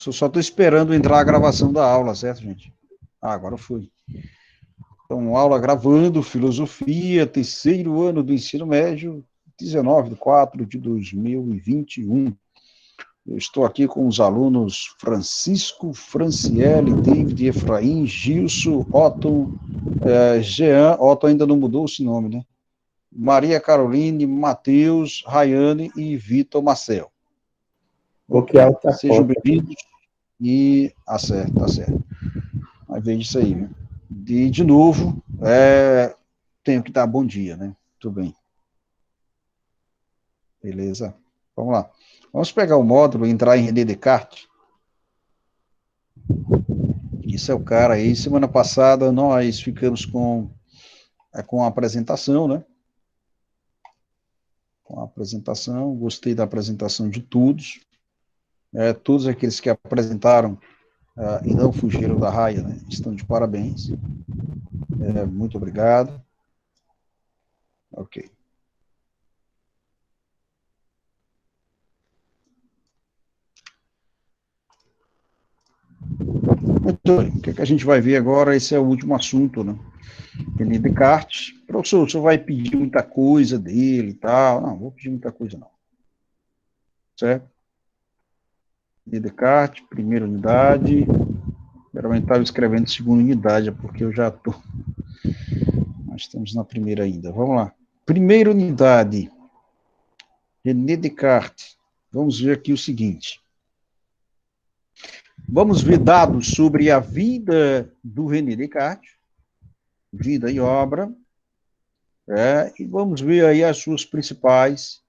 Só estou esperando entrar a gravação da aula, certo, gente? Ah, agora foi. Então, aula gravando, filosofia, terceiro ano do ensino médio, 19/4/2021. Eu estou aqui com os alunos Francisco, Franciele, David, Efraim, Gilson, Otton, Jean, Otton ainda não mudou esse nome, né? Maria Caroline, Matheus, Rayane e Vitor Marcel. Bloquear outra Sejam foto. bem-vindos e acerta, tá certo. Vai ver isso aí, né? De novo, tenho que dar bom dia, né? Tudo bem. Beleza. Vamos lá. Vamos pegar o módulo e entrar em René Descartes. Isso é o cara aí. Semana passada nós ficamos com a apresentação, né? Com a apresentação. Gostei da apresentação de todos. Todos aqueles que apresentaram e não fugiram da raia, né? Estão de parabéns. Muito obrigado. Ok. Muito bem. O que a gente vai ver agora? Esse é o último assunto, né? René Descartes. Professor, o senhor vai pedir muita coisa dele e tal? Não, vou pedir muita coisa, não. Certo? René Descartes, primeira unidade. Geralmente estava escrevendo segunda unidade, é porque eu já estou. Nós estamos na primeira ainda. Vamos lá. Primeira unidade. René Descartes. Vamos ver aqui o seguinte. Vamos ver dados sobre a vida do René Descartes, vida e obra, e vamos ver aí as suas principais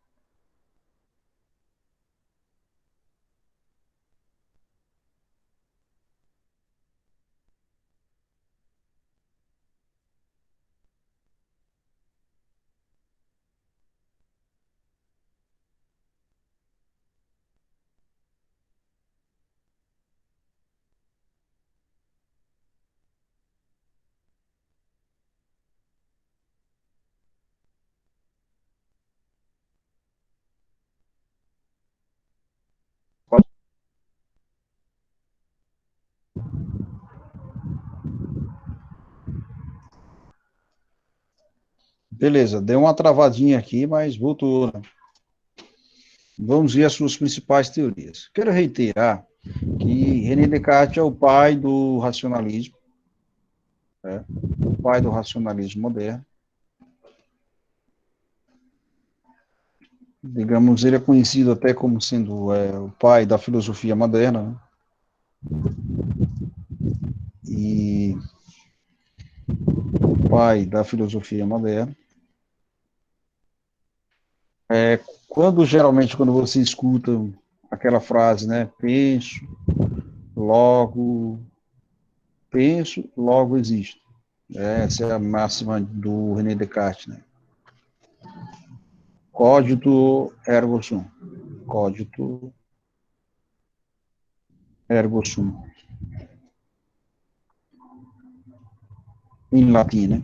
Beleza, deu uma travadinha aqui, mas voltou, né? Vamos ver as suas principais teorias. Quero reiterar que René Descartes é o pai do racionalismo, o pai do racionalismo moderno. Digamos, ele é conhecido até como sendo o pai da filosofia moderna, né? E o pai da filosofia moderna. Geralmente, quando você escuta aquela frase, né? Penso, logo existo. Essa é a máxima do René Descartes, né? Cogito ergo sum. Cogito ergo sum. Em latim, né?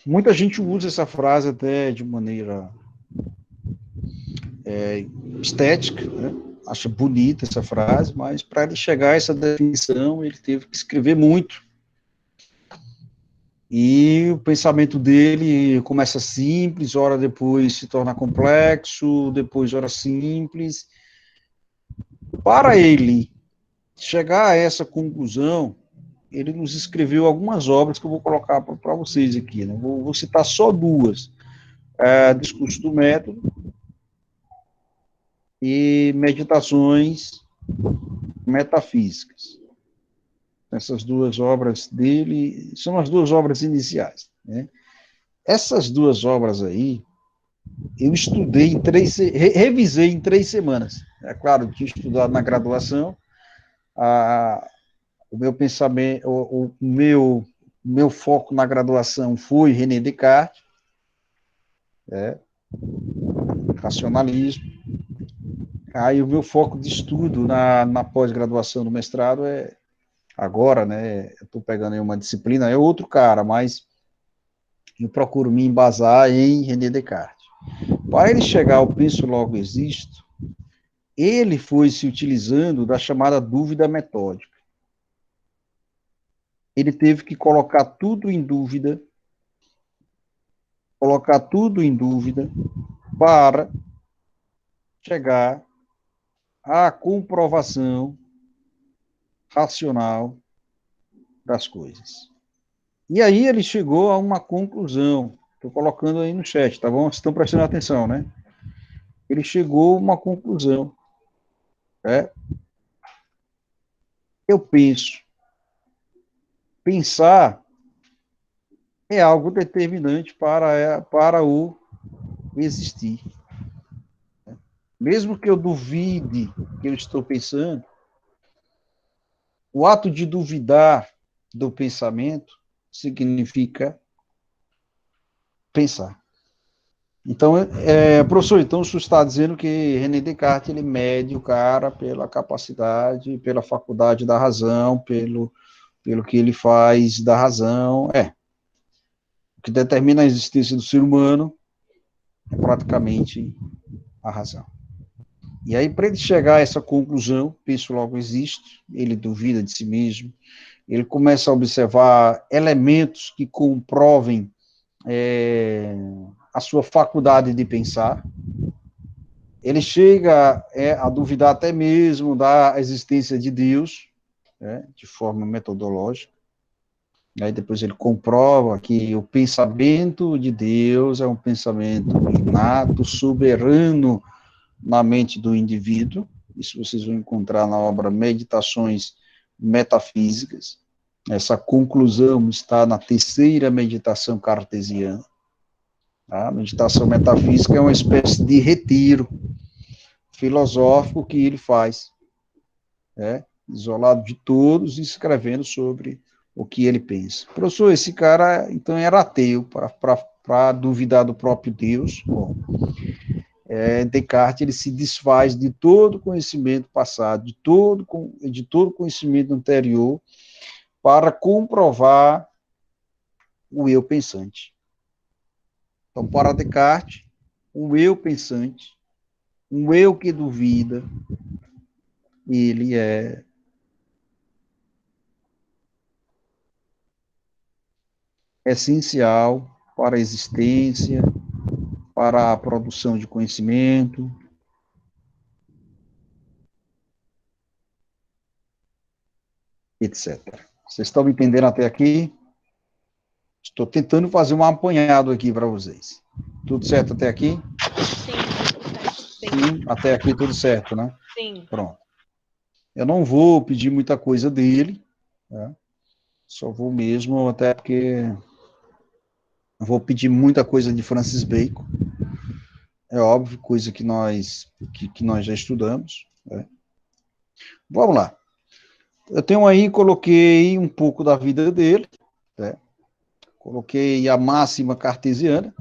Muita gente usa essa frase até de maneira estética, né? Acha bonita essa frase, mas para ele chegar a essa definição, ele teve que escrever muito. E o pensamento dele começa simples, ora depois se torna complexo, depois ora simples. Para ele chegar a essa conclusão, ele nos escreveu algumas obras que eu vou colocar para vocês aqui, né? Vou citar só duas. Discurso do Método e Meditações Metafísicas. Essas duas obras dele são as duas obras iniciais, né? Essas duas obras aí, eu estudei revisei em 3 semanas. É claro, eu tinha estudado na graduação, o meu pensamento, o meu foco na graduação foi René Descartes, racionalismo. Aí o meu foco de estudo na pós-graduação do mestrado agora, né, eu estou pegando aí uma disciplina, é outro cara, mas eu procuro me embasar em René Descartes. Para ele chegar ao penso logo existo, ele foi se utilizando da chamada dúvida metódica. Ele teve que colocar tudo em dúvida para chegar à comprovação racional das coisas. E aí ele chegou a uma conclusão. Estou colocando aí no chat, tá bom? Vocês estão prestando atenção, né? Ele chegou a uma conclusão. Eu penso. Pensar é algo determinante para o existir. Mesmo que eu duvide que eu estou pensando, o ato de duvidar do pensamento significa pensar. Então, professor, então o senhor está dizendo que René Descartes ele mede o cara pela capacidade, pela faculdade da razão, pelo que ele faz da razão. O que determina a existência do ser humano é praticamente a razão. E aí, para ele chegar a essa conclusão, penso logo existe, ele duvida de si mesmo, ele começa a observar elementos que comprovem a sua faculdade de pensar, ele chega a duvidar até mesmo da existência de Deus, de forma metodológica, e aí depois ele comprova que o pensamento de Deus é um pensamento inato, soberano na mente do indivíduo. Isso vocês vão encontrar na obra Meditações Metafísicas. Essa conclusão está na terceira meditação cartesiana. A meditação metafísica é uma espécie de retiro filosófico que ele faz, isolado de todos, escrevendo sobre o que ele pensa. Professor, esse cara, então, era ateu, para duvidar do próprio Deus. Bom, Descartes ele se desfaz de todo conhecimento passado, de todo conhecimento anterior, para comprovar o eu pensante. Então, para Descartes, um eu pensante, um eu que duvida, ele é essencial para a existência, para a produção de conhecimento, etc. Vocês estão me entendendo até aqui? Estou tentando fazer um apanhado aqui para vocês. Tudo certo até aqui? Sim, até aqui tudo certo, né? Sim. Pronto. Eu não vou pedir muita coisa dele, né? Só vou mesmo, até porque vou pedir muita coisa de Francis Bacon. É óbvio, coisa que nós já estudamos, né? Vamos lá. Eu tenho aí, coloquei um pouco da vida dele, né? Coloquei a máxima cartesiana,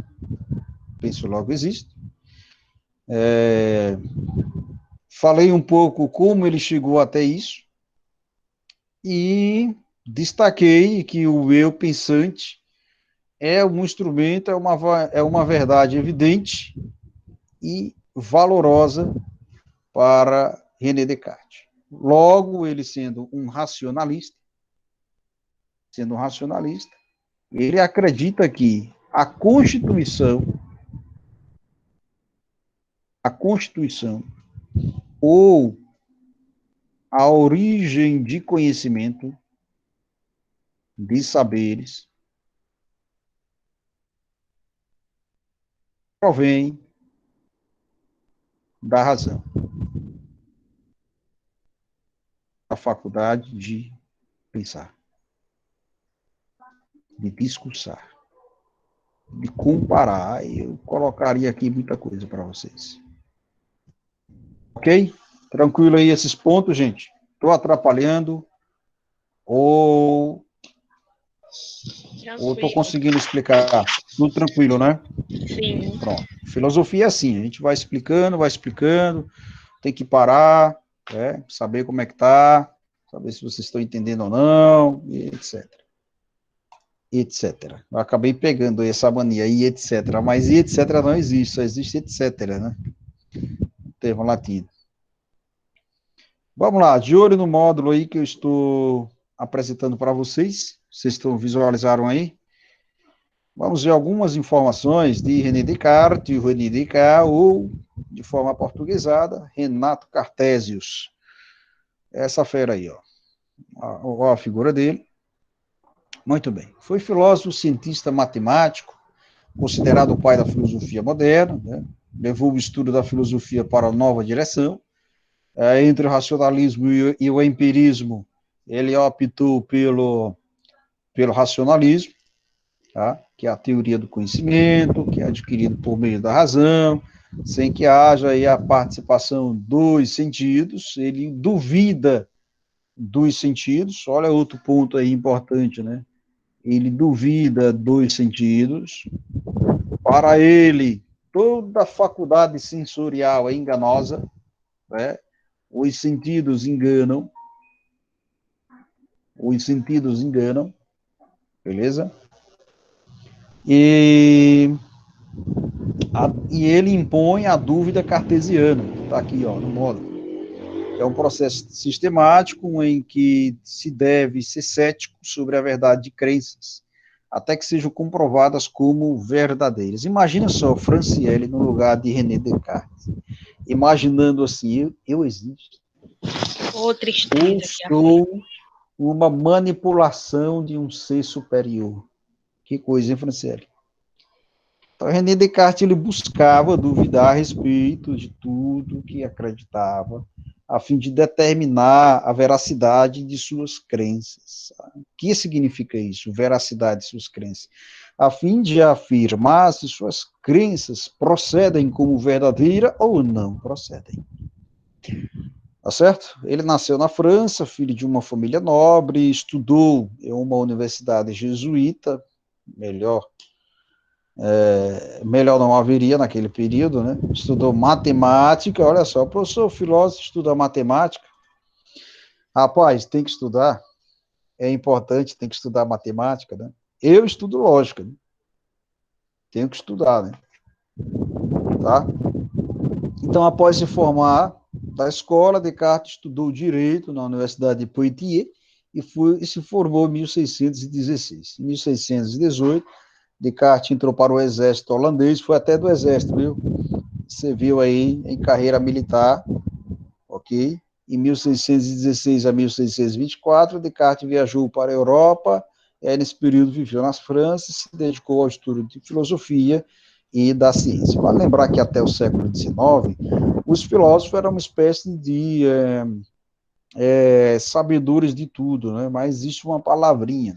penso logo existe. Falei um pouco como ele chegou até isso e destaquei que o eu pensante é um instrumento, é uma verdade evidente e valorosa para René Descartes. Logo, ele sendo um racionalista, ele acredita que a Constituição ou a origem de conhecimento, de saberes, provém da razão, da faculdade de pensar, de discursar, de comparar. Eu colocaria aqui muita coisa para vocês. Ok? Tranquilo aí esses pontos, gente? Estou atrapalhando ou estou conseguindo explicar? Tudo tranquilo, né? Sim. Pronto. Filosofia é assim, a gente vai explicando, tem que parar, saber como é que tá, saber se vocês estão entendendo ou não, e etc. etc. Eu acabei pegando essa mania, e etc. Mas e etc. não existe, só existe etc., né? Termo latino. Vamos lá, de olho no módulo aí que eu estou apresentando para vocês. Vocês visualizaram aí? Vamos ver algumas informações de René Descartes, René Descartes, ou, de forma portuguesada, Renato Cartésius. Essa fera aí, ó a figura dele. Muito bem. Foi filósofo, cientista, matemático, considerado o pai da filosofia moderna, né? Levou o estudo da filosofia para a nova direção. Entre o racionalismo e o empirismo, ele optou pelo racionalismo, tá? Que é a teoria do conhecimento, que é adquirido por meio da razão, sem que haja aí a participação dos sentidos. Ele duvida dos sentidos. Olha outro ponto aí importante, né? Ele duvida dos sentidos. Para ele, toda faculdade sensorial é enganosa, né? Os sentidos enganam, beleza? E ele impõe a dúvida cartesiana, que está aqui, no módulo. É um processo sistemático em que se deve ser cético sobre a verdade de crenças, até que sejam comprovadas como verdadeiras. Imagina só Franciele no lugar de René Descartes, imaginando assim, eu existo. Ô, tristeza. Eu sou uma manipulação de um ser superior. Que coisa, hein, Franciele? Então, René Descartes ele buscava duvidar a respeito de tudo que acreditava, a fim de determinar a veracidade de suas crenças. O que significa isso, veracidade de suas crenças? A fim de afirmar se suas crenças procedem como verdadeira ou não procedem. Tá certo? Ele nasceu na França, filho de uma família nobre, estudou em uma universidade jesuíta, melhor não haveria naquele período, né? Estudou matemática, olha só, o professor filósofo estuda matemática. Rapaz, tem que estudar, é importante, tem que estudar matemática, né? Eu estudo lógica, né? Tenho que estudar, né? Tá? Então, após se formar da escola, Descartes estudou Direito na Universidade de Poitiers e se formou em 1616. Em 1618, Descartes entrou para o exército holandês, foi até do exército, viu? Você viu aí em carreira militar, ok? Em 1616 a 1624, Descartes viajou para a Europa, nesse período viveu na França, se dedicou ao estudo de filosofia e da ciência. Vale lembrar que até o século XIX, os filósofos eram uma espécie de sabedores de tudo, né? Mas existe uma palavrinha,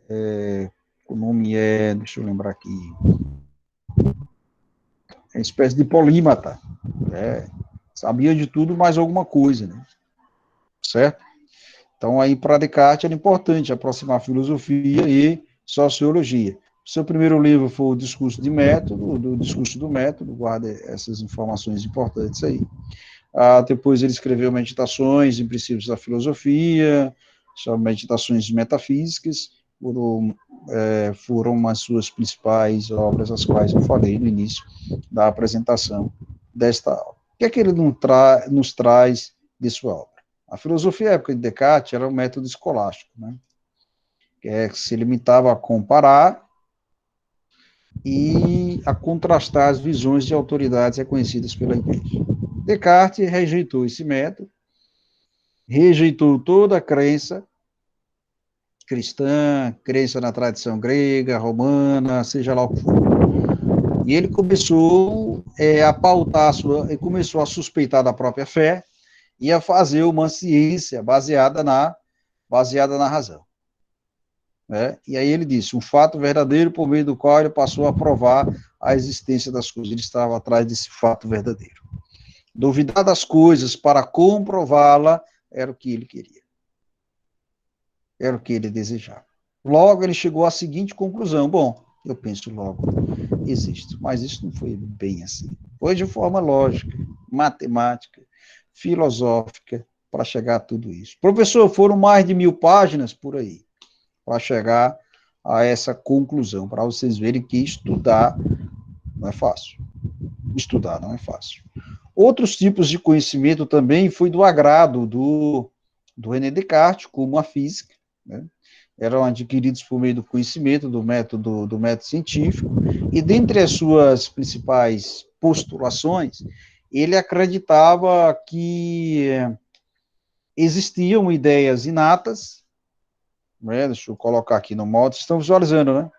né? O nome deixa eu lembrar aqui, uma espécie de polímata, sabia de tudo mais alguma coisa, né? Certo? Então, aí, para Descartes, era importante aproximar filosofia e sociologia. O seu primeiro livro foi o Discurso de Método, do Discurso do Método, guarda essas informações importantes aí. Depois ele escreveu Meditações em Princípios da Filosofia, são meditações metafísicas, foram as suas principais obras, as quais eu falei no início da apresentação desta aula. O que é que ele nos traz de sua obra? A filosofia, à época de Descartes, era um método escolástico, né? Que se limitava a comparar e a contrastar as visões de autoridades reconhecidas pela Igreja. Descartes rejeitou esse método, rejeitou toda a crença cristã, crença na tradição grega, romana, seja lá o que for. E ele começou a pautar começou a suspeitar da própria fé e a fazer uma ciência baseada na razão. E aí ele disse, um fato verdadeiro por meio do qual ele passou a provar a existência das coisas. Ele estava atrás desse fato verdadeiro. Duvidar das coisas para comprová-la era o que ele queria. Era o que ele desejava. Logo, ele chegou à seguinte conclusão. Bom, eu penso logo, existo. Mas isso não foi bem assim. Foi de forma lógica, matemática, filosófica, para chegar a tudo isso. Professor, foram mais de 1000 páginas por aí, para chegar a essa conclusão, para vocês verem que estudar não é fácil. Estudar não é fácil. Outros tipos de conhecimento também foi do agrado do René Descartes, como a física, né? Eram adquiridos por meio do conhecimento, do método científico, e dentre as suas principais postulações, ele acreditava que existiam ideias inatas, né? Deixa eu colocar aqui no modo, estão visualizando, né?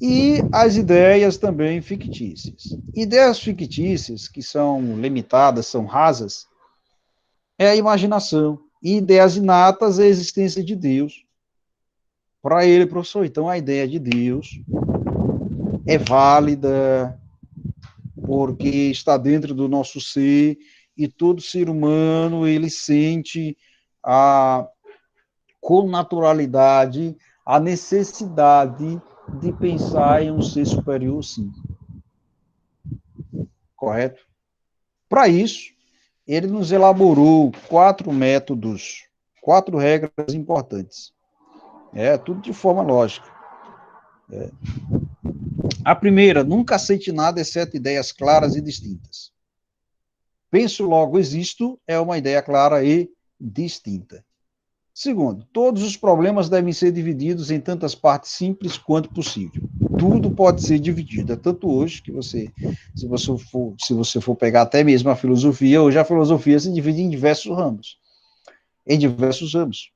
E as ideias também fictícias. Ideias fictícias, que são limitadas, são rasas, é a imaginação. E ideias inatas é a existência de Deus. Para ele, professor, então a ideia de Deus é válida, porque está dentro do nosso ser, e todo ser humano, ele sente com naturalidade a necessidade de pensar em um ser superior, sim. Correto? Para isso, ele nos elaborou 4 métodos, 4 regras importantes. Tudo de forma lógica. A primeira, nunca aceite nada exceto ideias claras e distintas. Penso, logo existo, é uma ideia clara e distinta. Segundo, todos os problemas devem ser divididos em tantas partes simples quanto possível. Tudo pode ser dividido. É tanto hoje que se você for pegar até mesmo a filosofia, hoje a filosofia se divide em diversos ramos. Em diversos ramos.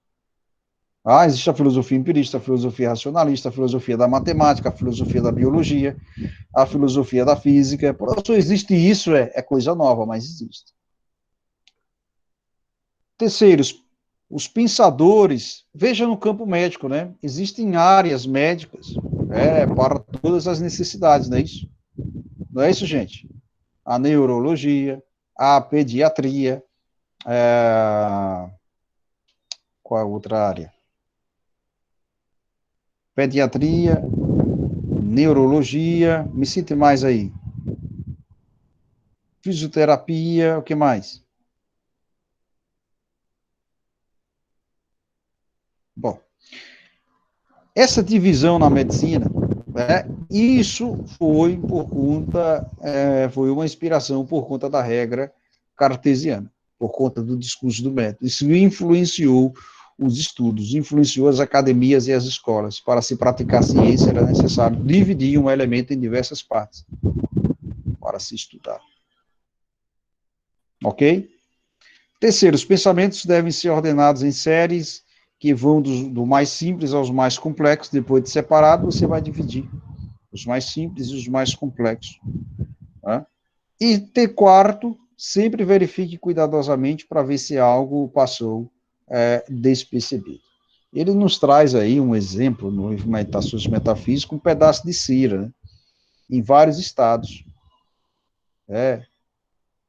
Existe a filosofia empirista, a filosofia racionalista, a filosofia da matemática, a filosofia da biologia, a filosofia da física. Professor, existe isso? É coisa nova, mas existe. Terceiros, os pensadores, veja no campo médico, né? Existem áreas médicas para todas as necessidades, não é isso? Não é isso, gente? A neurologia, a pediatria, qual a outra área? Pediatria, neurologia, me cite mais aí. Fisioterapia, o que mais? Bom, essa divisão na medicina, isso foi por conta, foi uma inspiração por conta da regra cartesiana, por conta do discurso do método. Isso influenciou os estudos, influenciou as academias e as escolas. Para se praticar ciência era necessário dividir um elemento em diversas partes para se estudar. Ok? Terceiro, os pensamentos devem ser ordenados em séries que vão do mais simples aos mais complexos. Depois de separado, você vai dividir os mais simples e os mais complexos. Tá? E quarto, sempre verifique cuidadosamente para ver se algo passou despercebido. Ele nos traz aí um exemplo, no livro Meditações Metafísicas, um pedaço de cera, né? Em vários estados.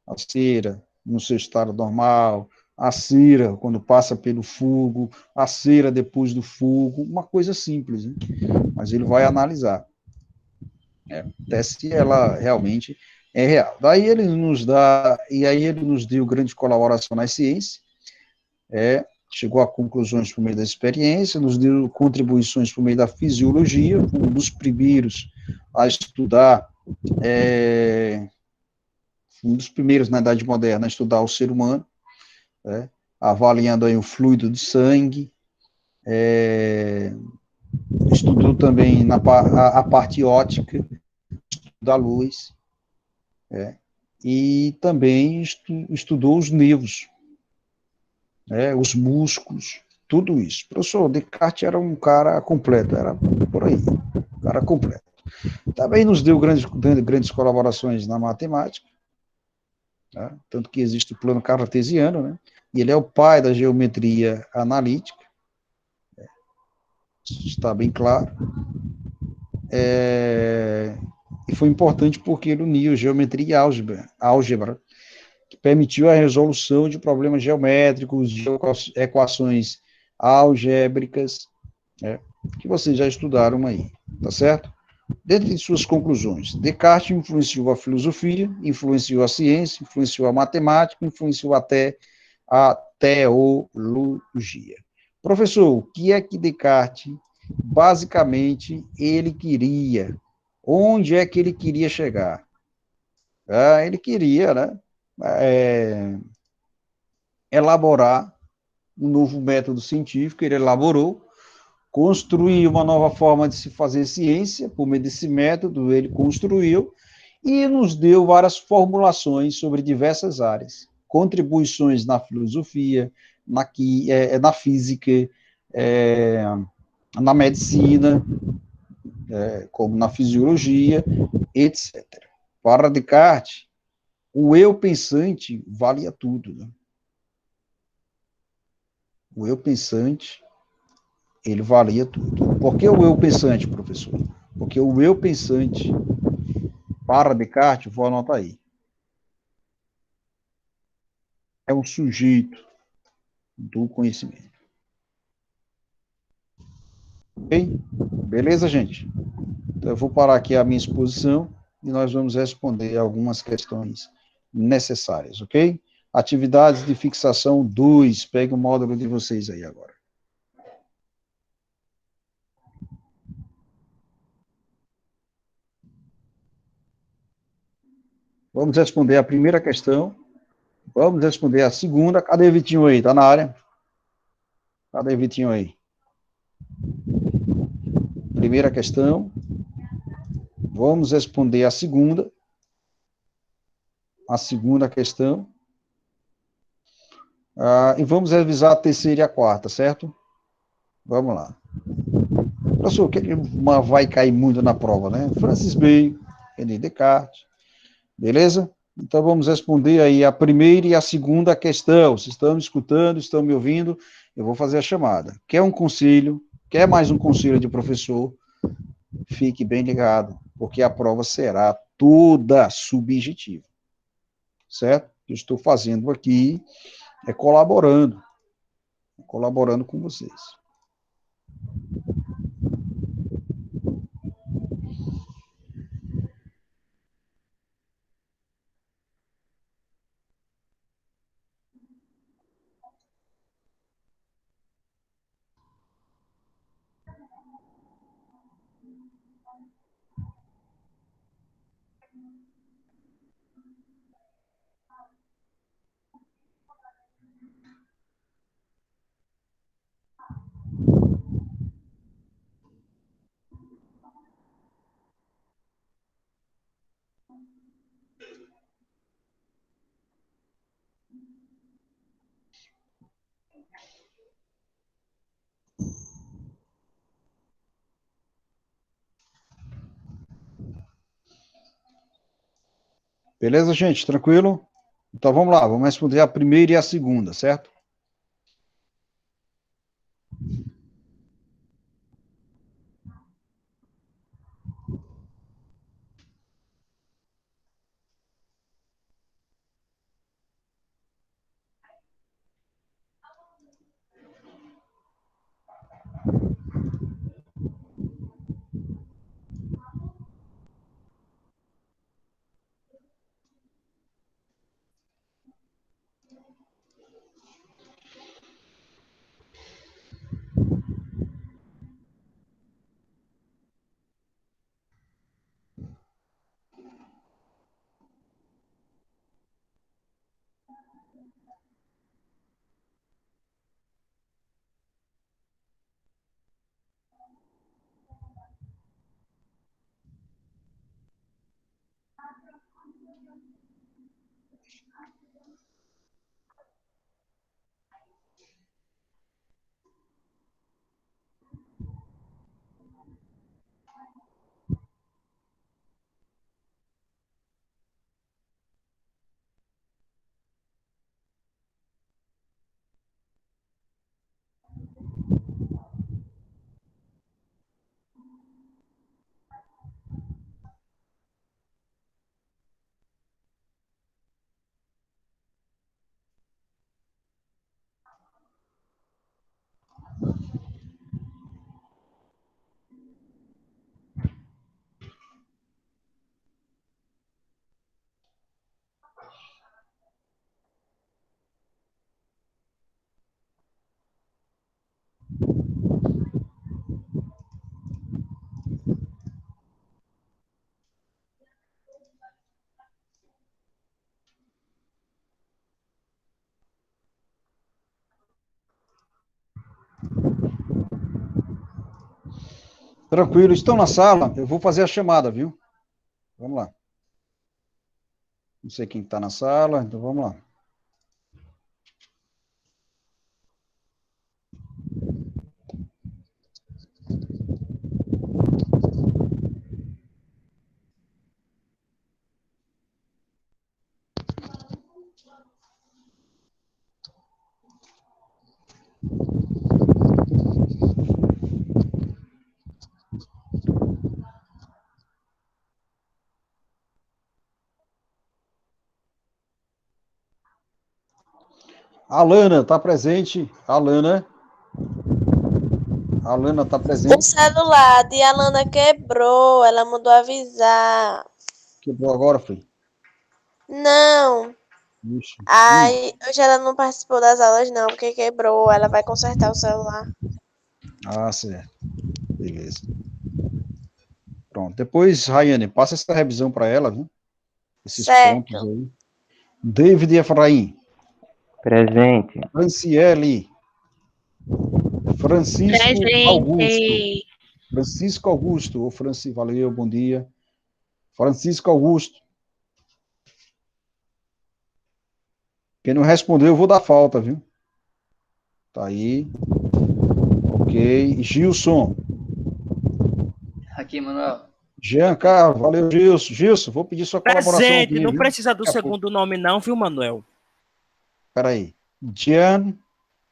A cera no seu estado normal, a cera quando passa pelo fogo, a cera depois do fogo, uma coisa simples, né? Mas ele vai analisar. Até se ela realmente é real. Daí ele nos deu grande colaboração na ciência, chegou a conclusões por meio da experiência, nos deu contribuições por meio da fisiologia, um dos primeiros a estudar, um dos primeiros na Idade Moderna a estudar o ser humano, avaliando aí o fluido de sangue, estudou também a parte óptica da luz, e também estudou os nervos, os músculos, tudo isso. O professor Descartes era um cara completo, era por aí, um cara completo. Também nos deu grandes colaborações na matemática, tanto que existe o plano cartesiano, né? E ele é o pai da geometria analítica, está bem claro. E foi importante porque ele uniu geometria e álgebra, que permitiu a resolução de problemas geométricos, de equações algébricas, que vocês já estudaram aí, tá certo? Dentro de suas conclusões, Descartes influenciou a filosofia, influenciou a ciência, influenciou a matemática, influenciou até a teologia. Professor, o que é que Descartes basicamente, ele queria? Onde é que ele queria chegar? Ele queria, né, é, elaborar um novo método científico, ele elaborou, construiu uma nova forma de se fazer ciência, por meio desse método, ele construiu e nos deu várias formulações sobre diversas áreas, contribuições na filosofia, na física, é, na medicina, como na fisiologia, etc. Para Descartes, o eu pensante valia tudo. Né? O eu pensante, ele valia tudo. Por que o eu pensante, professor? Porque o eu pensante, para Descartes, vou anotar aí, é um sujeito do conhecimento. Ok? Beleza, gente? Então, eu vou parar aqui a minha exposição e nós vamos responder algumas questões necessárias, ok? Atividades de fixação 2. Pegue o módulo de vocês aí agora. Vamos responder a primeira questão. Vamos responder a segunda. Cadê Vitinho aí? Tá na área? Cadê Vitinho aí? Primeira questão. Vamos responder a segunda. A segunda questão. E vamos revisar a terceira e a quarta, certo? Vamos lá. Professor, o que vai cair muito na prova, né? Francis Bacon, René Descartes, beleza? Então vamos responder aí a primeira e a segunda questão. Vocês estão me escutando, estão me ouvindo? Eu vou fazer a chamada. Quer um conselho? Quer mais um conselho de professor? Fique bem ligado, porque a prova será toda subjetiva, certo? O que eu estou fazendo aqui é colaborando com vocês. Beleza, gente? Tranquilo? Então vamos lá, vamos responder a primeira e a segunda, certo? Tranquilo, estão na sala? Eu vou fazer a chamada, viu? Vamos lá. Não sei quem está na sala, então vamos lá. A Alana está presente. A Alana está O presente. celular de Alana quebrou, ela mandou avisar. Quebrou agora, foi? Não, Ixi. aí hoje ela não participou das aulas não, porque quebrou, ela vai consertar o celular. Ah, certo. Beleza. Pronto. Depois, Rayane, passa essa revisão para ela, viu? Esses pontos Certo. aí. David Efraim. Presente. Franciele. Francisco Augusto. Presente. Francisco Augusto. Ô, Francisco, valeu, bom dia. Francisco Augusto. Quem não respondeu, eu vou dar falta, viu? Tá aí. Ok. Gilson. Aqui, Manuel. Jean Carlos, valeu, Gilson. Gilson, vou pedir sua colaboração Presente, aqui, não viu? precisa do Daqui a pouco. segundo nome não, viu, Manuel? Peraí. Jean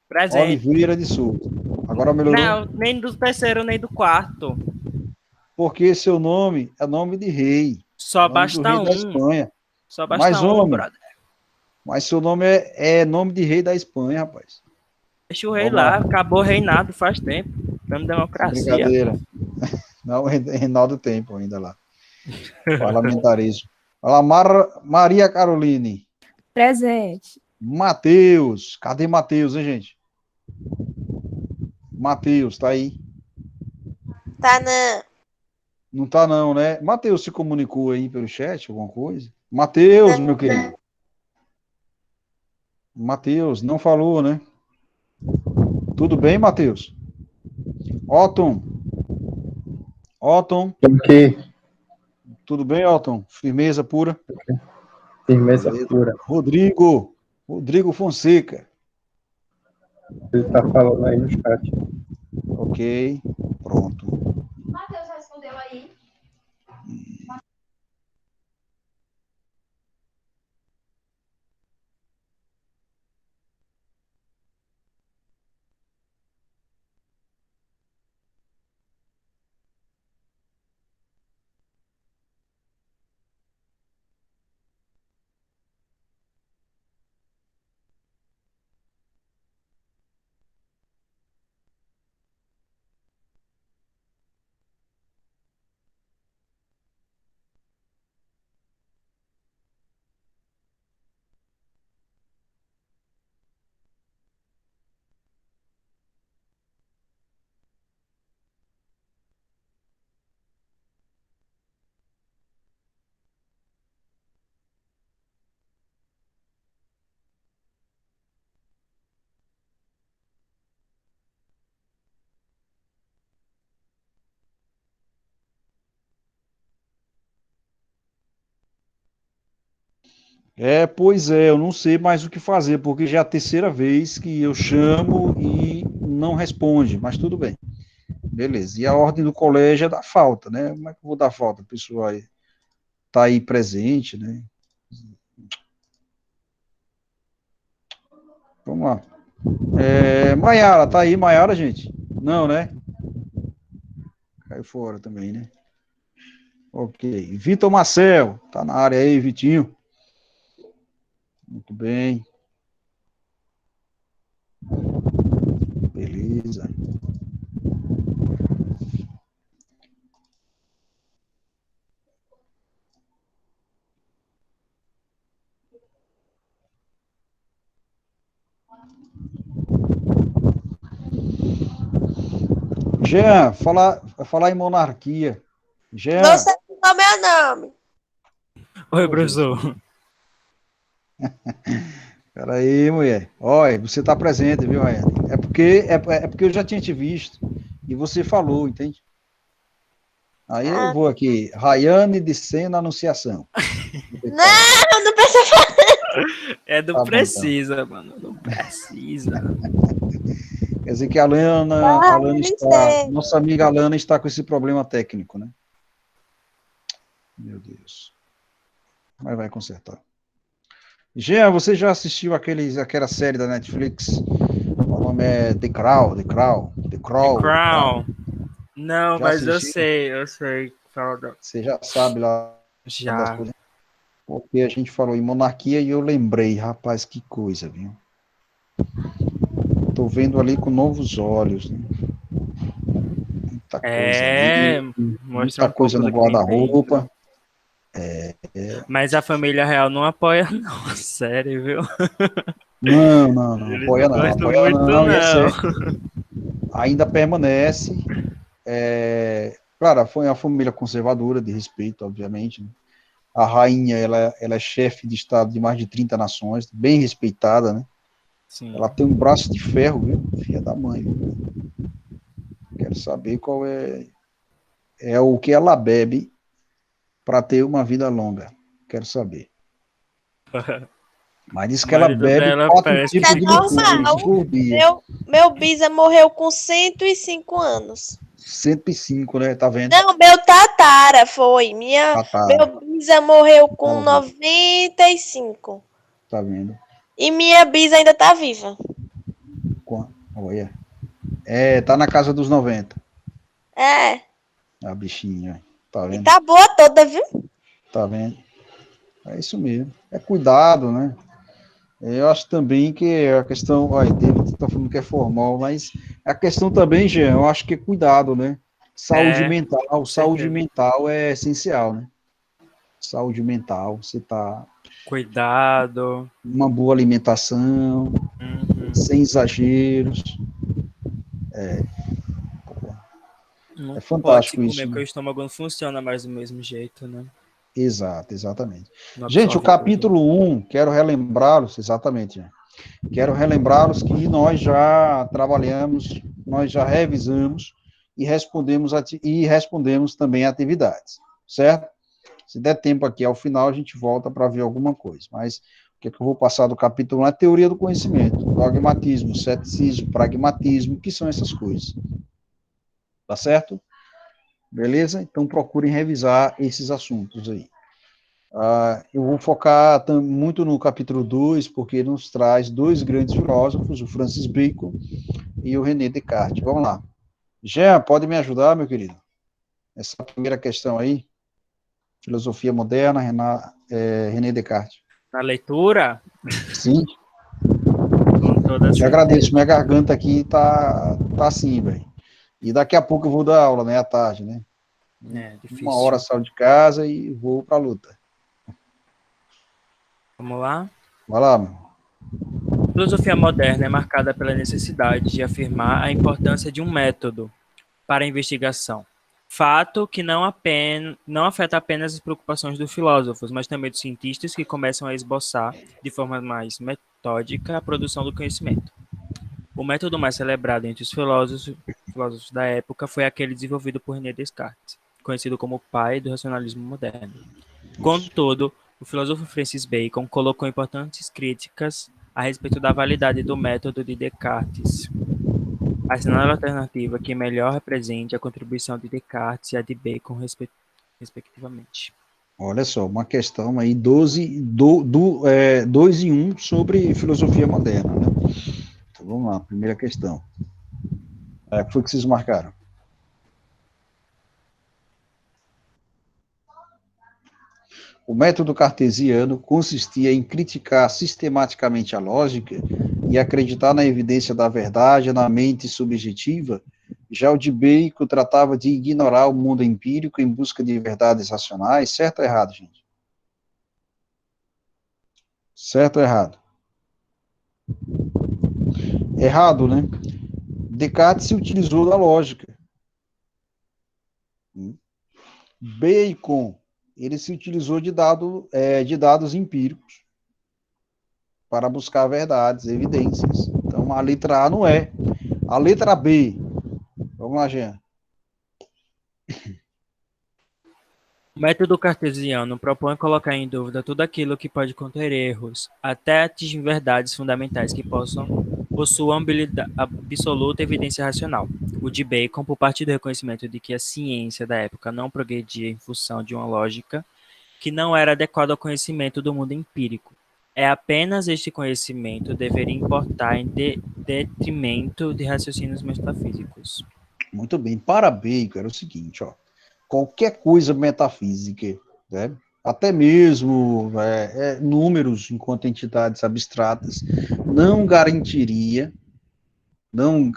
Presente. Oliveira de Souza. Agora melhorou? Não, nem do terceiro, nem do quarto. Porque seu nome é nome de rei. Só Nome do basta rei da um. Espanha. Só basta Mas, um, homem, brother. mas seu nome é nome de rei da Espanha, rapaz. Deixa o rei Vamos lá, lá. acabou o reinado faz tempo. Estamos democracia. Brincadeira. Não, Reinaldo Tempo ainda lá. Parlamentarismo. Olha lá, Maria Caroline. Presente. Matheus. Cadê Matheus, hein, gente? Matheus, tá aí? Tá não. Não tá não, né? Matheus se comunicou aí pelo chat, alguma coisa? Matheus, meu querido. Matheus, não falou, né? Tudo bem, Matheus? Otton. Ok. Tudo bem, Otton? Firmeza pura? Firmeza Beleza. pura. Rodrigo Fonseca. Ele tá falando aí no chat. Ok, pronto. Matheus respondeu aí. Pois é, eu não sei mais o que fazer, porque já é a terceira vez que eu chamo e não responde, mas tudo bem. Beleza. E a ordem do colégio é dar falta, né? Como é que eu vou dar falta? A pessoa tá aí presente, né? Vamos lá. Maiara, tá aí, Maiara, gente? Não, né? Caiu fora também, né? Ok. Vitor Marcel, tá na área aí, Vitinho. Muito bem. Beleza. Jean, falar em monarquia. Jean. Você não é meu nome. Oi, professor. Peraí, mulher. Olha, você tá presente, viu, Ryan? É porque eu já tinha te visto e você falou, entende? Aí eu vou aqui, Rayane de Sena Anunciação. Não, não precisa. É do Tá bom, então. precisa, mano. Não precisa. Quer dizer que a Alana está, nossa amiga Alana está com esse problema técnico, né? Meu Deus. Mas vai consertar. Jean, você já assistiu aquela série da Netflix? O nome é The Crown. The Crown. Não, Já mas assistiu? eu sei. Você já sabe lá das Já. coisas. Porque a gente falou em monarquia e eu lembrei, rapaz, que coisa, viu? Tô vendo ali com novos olhos, né? Muita coisa ali, Mostra muita um coisa pouco no do que vem guarda-roupa. dentro. Mas a família real não apoia, não, sério, viu? Não, Eles apoia não não, gostam apoia muito, não, e é não. sério, ainda permanece. Claro, foi uma família conservadora, de respeito, obviamente, né? A rainha, ela é chefe de estado de mais de 30 nações, bem respeitada, né? Sim. Ela tem um braço de ferro, viu? Filha da mãe. Viu? Quero saber qual é o que ela bebe para ter uma vida longa. Quero saber. Mas diz O que ela marido bebe dela 4 parece tipos que É de licores normal. por dia. Meu bisa morreu com 105 anos. 105, né? Tá vendo? Não, meu tatara foi. Tatara. Meu bisa morreu com 95. Tá vendo? E minha bisa ainda tá viva. Olha. Tá na casa dos 90. É. A bichinha. Tá E vendo? tá boa toda, viu? Tá vendo? É isso mesmo. É cuidado, né? Eu acho também que a questão, olha, David está falando que é formal, mas a questão também, Jean, eu acho que é cuidado, né? Saúde certeza. mental é essencial, né? Saúde mental, você tá Cuidado. uma boa alimentação, sem exageros. Não É pode se fantástico comer, isso, porque né? o estômago não funciona mais do mesmo jeito, né? Exatamente. Não Gente, o absorve tudo. capítulo 1, quero relembrá-los, exatamente, Jean. Quero relembrá-los que nós já trabalhamos, nós já revisamos e respondemos também atividades, certo? Se der tempo aqui ao final, a gente volta para ver alguma coisa. Mas o que eu vou passar do capítulo 1 é a teoria do conhecimento, dogmatismo, ceticismo, pragmatismo, que são essas coisas. Tá certo? Beleza? Então procurem revisar esses assuntos aí. Eu vou focar muito no capítulo 2, porque nos traz dois grandes filósofos, o Francis Bacon e o René Descartes. Vamos lá. Jean, pode me ajudar, meu querido? Essa primeira questão aí, filosofia moderna, René Descartes. Na leitura, Sim, com toda te certeza. agradeço. Minha garganta aqui tá assim, velho. E daqui a pouco eu vou dar aula, né, à tarde, né? Difícil. 1 hora saio de casa e vou pra luta. Vamos lá? Vai lá, meu. A filosofia moderna é marcada pela necessidade de afirmar a importância de um método para a investigação. Fato que não afeta apenas as preocupações dos filósofos, mas também dos cientistas que começam a esboçar, de forma mais metódica, a produção do conhecimento. O método mais celebrado entre os filósofos da época foi aquele desenvolvido por René Descartes, conhecido como o pai do racionalismo moderno. Contudo, o filósofo Francis Bacon colocou importantes críticas a respeito da validade do método de Descartes, assinalando a alternativa que melhor represente a contribuição de Descartes e a de Bacon, respectivamente. Olha só, uma questão aí, 2 em 1 sobre filosofia moderna, né? Então, vamos lá, primeira questão. O que foi que vocês marcaram? O método cartesiano consistia em criticar sistematicamente a lógica e acreditar na evidência da verdade na mente subjetiva. Já o de Bacon tratava de ignorar o mundo empírico em busca de verdades racionais. Certo ou errado, gente? Certo ou errado? Errado, né? Descartes se utilizou da lógica. Bacon, ele se utilizou de dados empíricos para buscar verdades, evidências. Então, a letra A não é. A letra B. Vamos lá, Jean. O método cartesiano propõe colocar em dúvida tudo aquilo que pode conter erros, até atingir verdades fundamentais que possuam absoluta evidência racional. O de Bacon, por parte do reconhecimento de que a ciência da época não progredia em função de uma lógica que não era adequada ao conhecimento do mundo empírico. É apenas este conhecimento deveria importar em detrimento de raciocínios metafísicos. Muito bem. Para Bacon era o seguinte, ó. Qualquer coisa metafísica, né? Até mesmo números enquanto entidades abstratas, não garantiria, não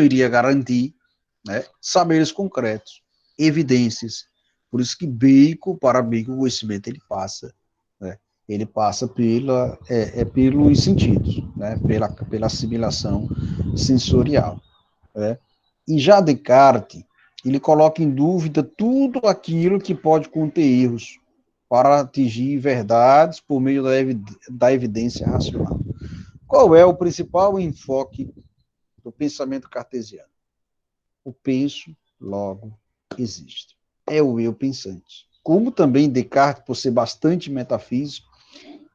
iria garantir, né, saberes concretos, evidências. Por isso que para Bacon, o conhecimento ele passa pelos sentidos, né, pela assimilação sensorial. Né? E já Descartes, ele coloca em dúvida tudo aquilo que pode conter erros para atingir verdades por meio da evidência racional. Qual é o principal enfoque do pensamento cartesiano? O penso, logo existe. É o eu pensante. Como também Descartes, por ser bastante metafísico,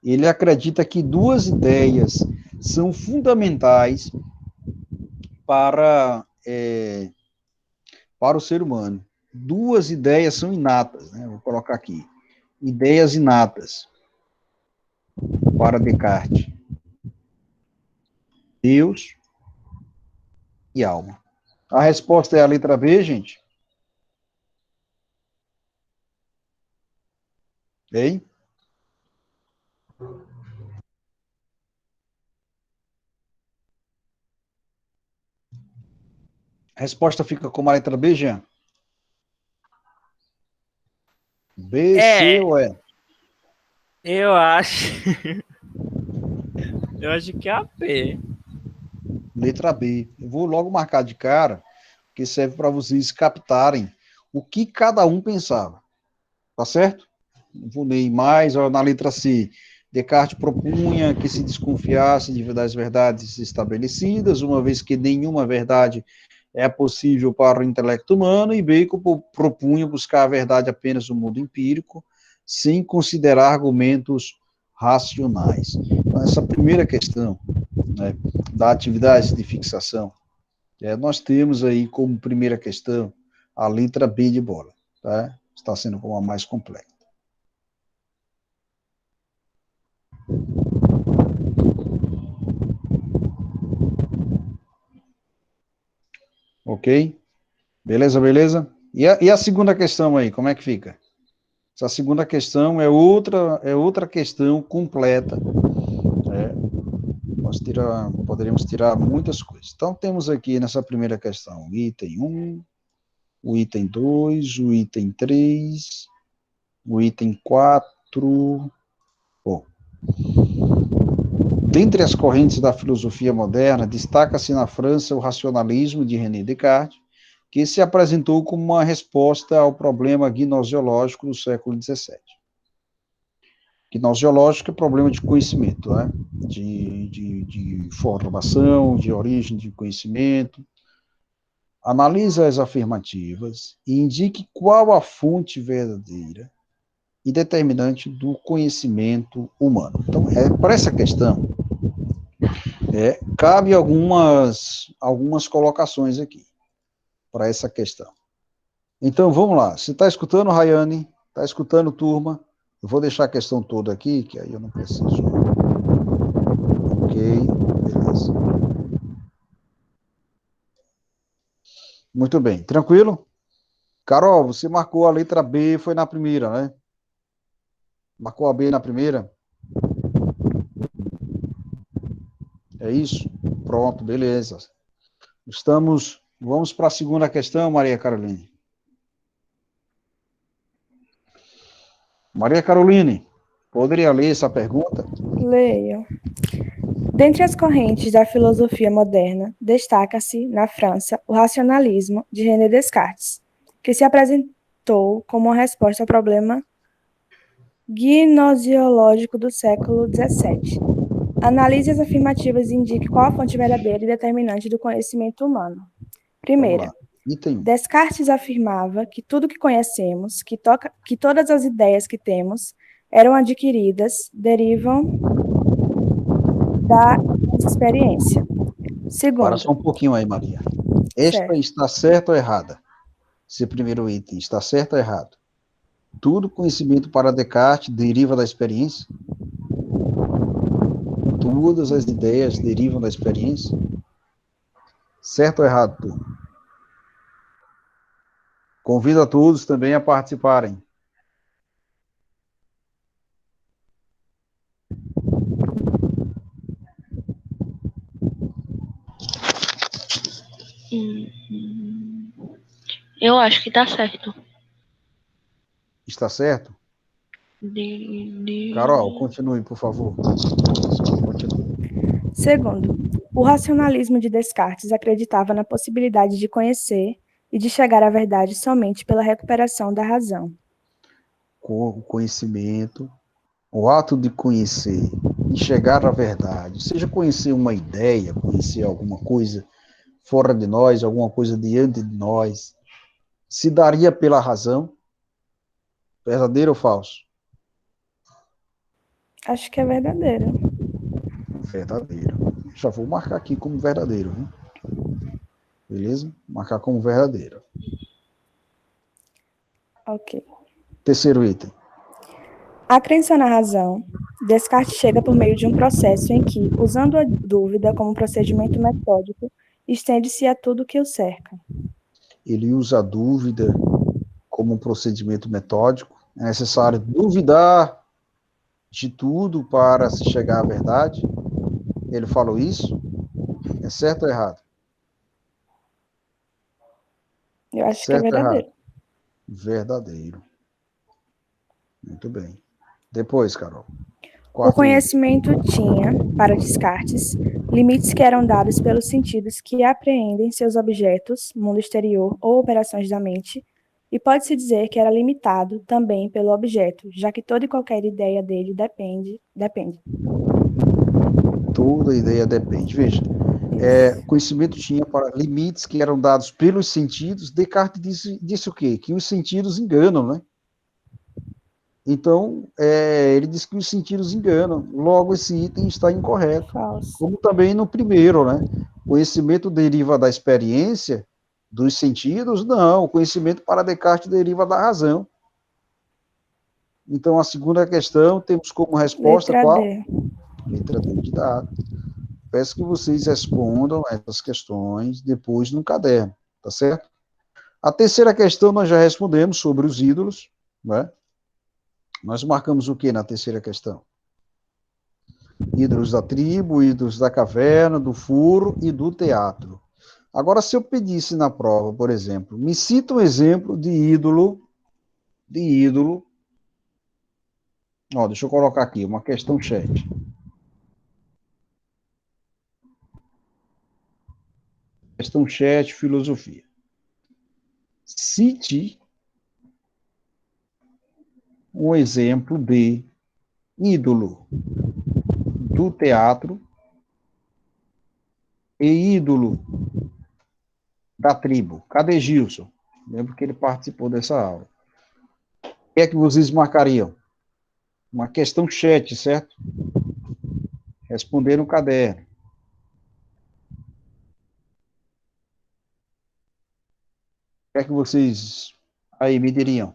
ele acredita que duas ideias são fundamentais para o ser humano. Duas ideias são inatas, né? Vou colocar aqui. Ideias inatas para Descartes. Deus e alma. A resposta é a letra B, gente? Hein? A resposta fica como a letra B, Jean? B, C ou E? Eu acho. Eu acho que é a B. Letra B. Eu vou logo marcar de cara, porque serve para vocês captarem o que cada um pensava. Tá certo? Não vou ler mais. Na letra C, Descartes propunha que se desconfiasse das verdades estabelecidas, uma vez que nenhuma verdade é possível para o intelecto humano, e Bacon propunha buscar a verdade apenas no mundo empírico, sem considerar argumentos racionais. Então, essa primeira questão, né, da atividade de fixação, nós temos aí como primeira questão a letra B de bola, tá? Está sendo como a mais completa. Ok? Beleza, beleza? E a segunda questão aí, como é que fica? Essa segunda questão é outra questão completa. Poderíamos tirar muitas coisas. Então, temos aqui nessa primeira questão o item 1, o item 2, o item 3, o item 4. Bom, dentre as correntes da filosofia moderna, destaca-se na França o racionalismo de René Descartes, que se apresentou como uma resposta ao problema gnosiológico do século XVII. Gnosiológico é problema de conhecimento, né? de formação, de origem de conhecimento. Analise as afirmativas e indique qual a fonte verdadeira e determinante do conhecimento humano. Então, para essa questão, cabe algumas colocações aqui para essa questão. Então, vamos lá. Você está escutando, Rayane? Está escutando, turma? Eu vou deixar a questão toda aqui, que aí eu não preciso. Ok, beleza. Muito bem, tranquilo? Carol, você marcou a letra B, foi na primeira, né? Marcou a B na primeira? É isso? Pronto, beleza. Vamos para a segunda questão, Maria Caroline. Maria Caroline, poderia ler essa pergunta? Leio. Dentre as correntes da filosofia moderna, destaca-se, na França, o racionalismo de René Descartes, que se apresentou como uma resposta ao problema gnosiológico do século XVII. Analise as afirmativas e indique qual a fonte verdadeira e determinante do conhecimento humano. Primeira, Item 1. Descartes afirmava que tudo que conhecemos, que todas as ideias que temos eram adquiridas, derivam da experiência. Para Segundo, só um pouquinho aí, Maria. Esta certo. está certa ou errada? Esse primeiro item está certo ou errado? Tudo conhecimento para Descartes deriva da experiência? Todas as ideias derivam da experiência? Certo ou errado, turma? Convido a todos também a participarem. Eu acho que tá certo. Está certo? Carol, continue, por favor. Continue. Segundo, o racionalismo de Descartes acreditava na possibilidade de conhecer e de chegar à verdade somente pela recuperação da razão. O conhecimento, o ato de conhecer e chegar à verdade, seja conhecer uma ideia, conhecer alguma coisa fora de nós, alguma coisa diante de nós, se daria pela razão? Verdadeiro ou falso? Acho que é verdadeiro. Verdadeiro. Já vou marcar aqui como verdadeiro, viu? Beleza? Marcar como verdadeiro. Ok. Terceiro item. A crença na razão, Descartes chega por meio de um processo em que, usando a dúvida como procedimento metódico, estende-se a tudo que o cerca. Ele usa a dúvida como um procedimento metódico. É necessário duvidar de tudo para se chegar à verdade. Ele falou isso? É certo ou errado? Eu acho que é Certo ou errado? verdadeiro. Verdadeiro. Muito bem. Depois, Carol. O Quarto item. conhecimento tinha, para Descartes, limites que eram dados pelos sentidos que apreendem seus objetos, mundo exterior ou operações da mente, e pode-se dizer que era limitado também pelo objeto, já que toda e qualquer ideia dele depende. Toda ideia depende. Veja, o conhecimento tinha para limites que eram dados pelos sentidos. Descartes disse o quê? Que os sentidos enganam, né? Então, ele diz que os sentidos enganam. Logo, esse item está incorreto. Falso. Como também no primeiro, né? O conhecimento deriva da experiência, dos sentidos? Não, o conhecimento para Descartes deriva da razão. Então, a segunda questão, temos como resposta Letra qual? D. Letra D de dado. Peço que vocês respondam essas questões depois no caderno, tá certo? A terceira questão nós já respondemos sobre os ídolos, né? Nós marcamos o que na terceira questão? Ídolos da tribo, ídolos da caverna, do furo e do teatro. Agora, se eu pedisse na prova, por exemplo, me cita um exemplo de ídolo, deixa eu colocar aqui, uma questão chat. Questão chat, filosofia. Cite um exemplo de ídolo do teatro e ídolo da tribo. Cadê Gilson? Lembro que ele participou dessa aula. O que é que vocês marcariam? Uma questão chat, certo? Responder no caderno. O que é que vocês aí me diriam?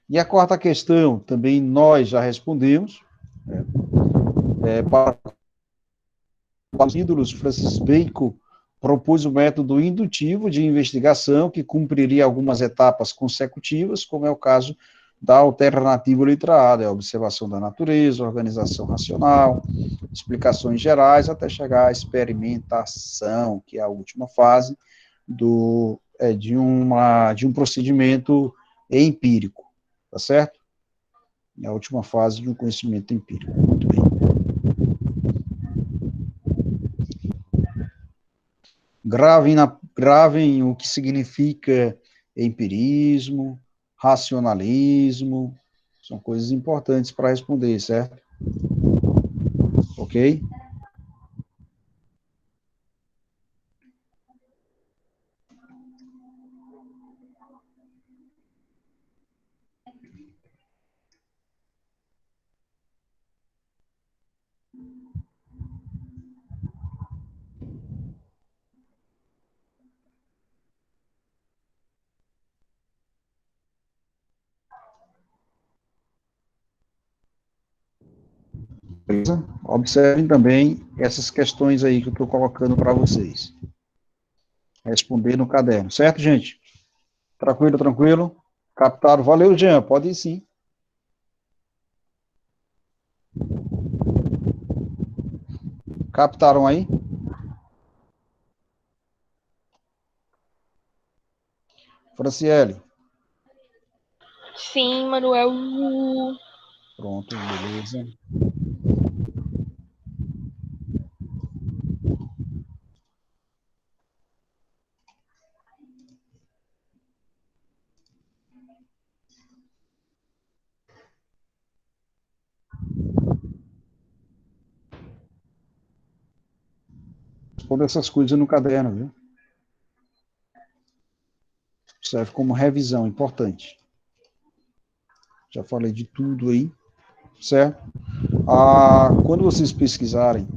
E a quarta questão, também nós já respondemos. Para os ídolos, Francis Bacon propôs o método indutivo de investigação que cumpriria algumas etapas consecutivas, como é o caso da alternativa letra A, a observação da natureza, organização racional, explicações gerais, até chegar à experimentação, que é a última fase de um procedimento empírico, tá certo? É a última fase de um conhecimento empírico. Muito bem. Gravem o que significa empirismo, racionalismo, são coisas importantes para responder, certo? Ok? Beleza? Observem também essas questões aí que eu estou colocando para vocês. Responder no caderno, certo, gente? Tranquilo, tranquilo? Captaram? Valeu, Jean, pode ir sim. Captaram aí? Franciele. Sim, Manuel. Pronto, beleza. Responda essas coisas no caderno, viu? Serve como revisão, importante. Já falei de tudo aí, certo? Quando vocês pesquisarem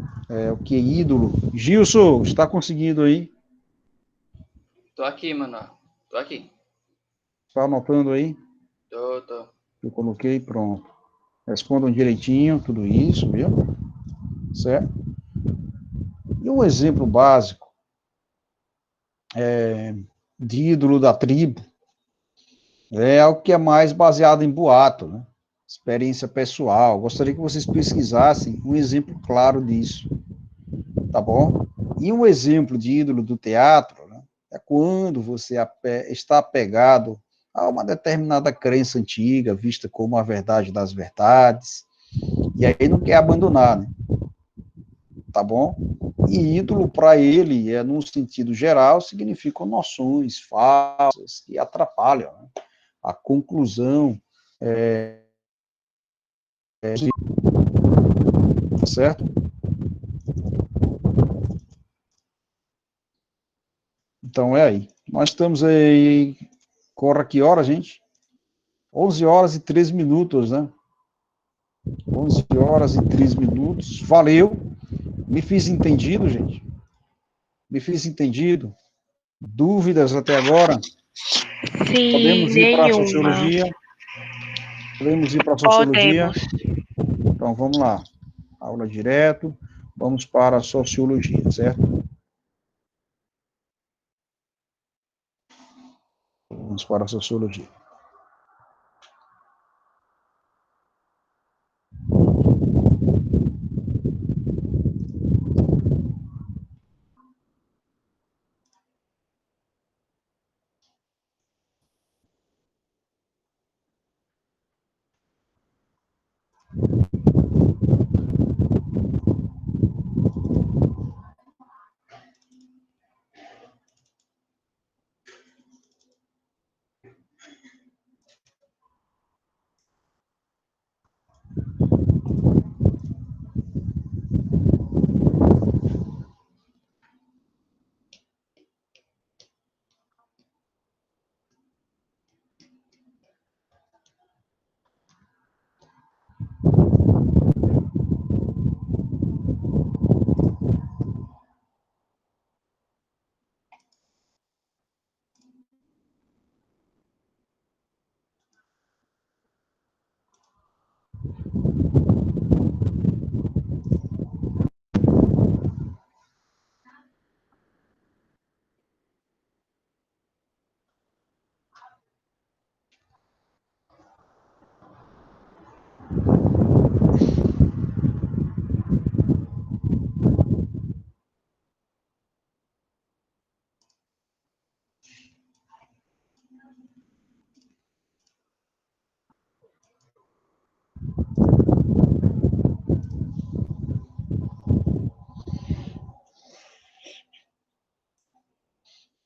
o que é ídolo, Gilson, está conseguindo aí? Tô aqui, mano. Tô aqui. Está anotando aí? Tô. Eu coloquei, pronto. Respondam direitinho tudo isso, viu? Certo? E um exemplo básico de ídolo da tribo é o que é mais baseado em boato, né? Experiência pessoal. Gostaria que vocês pesquisassem um exemplo claro disso, tá bom? E um exemplo de ídolo do teatro, né, é quando você está apegado a uma determinada crença antiga, vista como a verdade das verdades, e aí não quer abandonar, né? Tá bom? E ídolo, para ele, no sentido geral, significam noções falsas que atrapalham, né, a conclusão, certo? Então é aí. Nós estamos aí, corre que hora, gente? 11 horas e 13 minutos, né? 11 horas e 13 minutos. Valeu. Me fiz entendido, gente? Me fiz entendido? Dúvidas até agora? Sim, Podemos ir para a nenhuma. sociologia? Podemos ir para a sociologia? Podemos. Então, vamos lá. Aula direto. Vamos para a sociologia, certo? Vamos para a sociologia.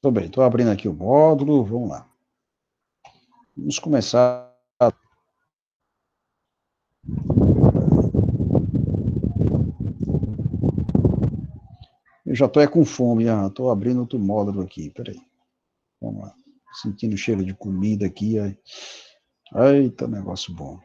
Tudo bem, estou abrindo aqui o módulo. Vamos lá. Vamos começar. Eu já estou com fome, estou abrindo outro módulo aqui, peraí. Vamos lá. Sentindo o cheiro de comida aqui. Eita, negócio bom.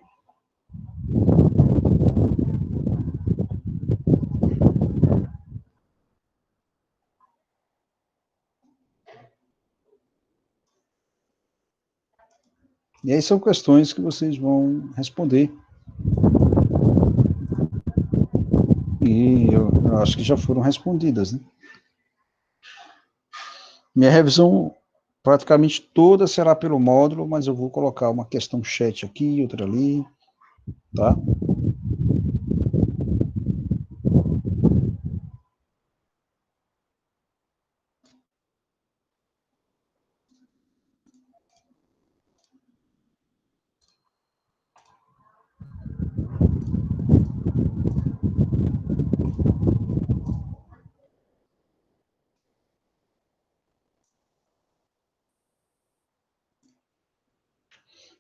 E aí são questões que vocês vão responder. E eu acho que já foram respondidas, né? Minha revisão praticamente toda será pelo módulo, mas eu vou colocar uma questão chat aqui, outra ali, tá?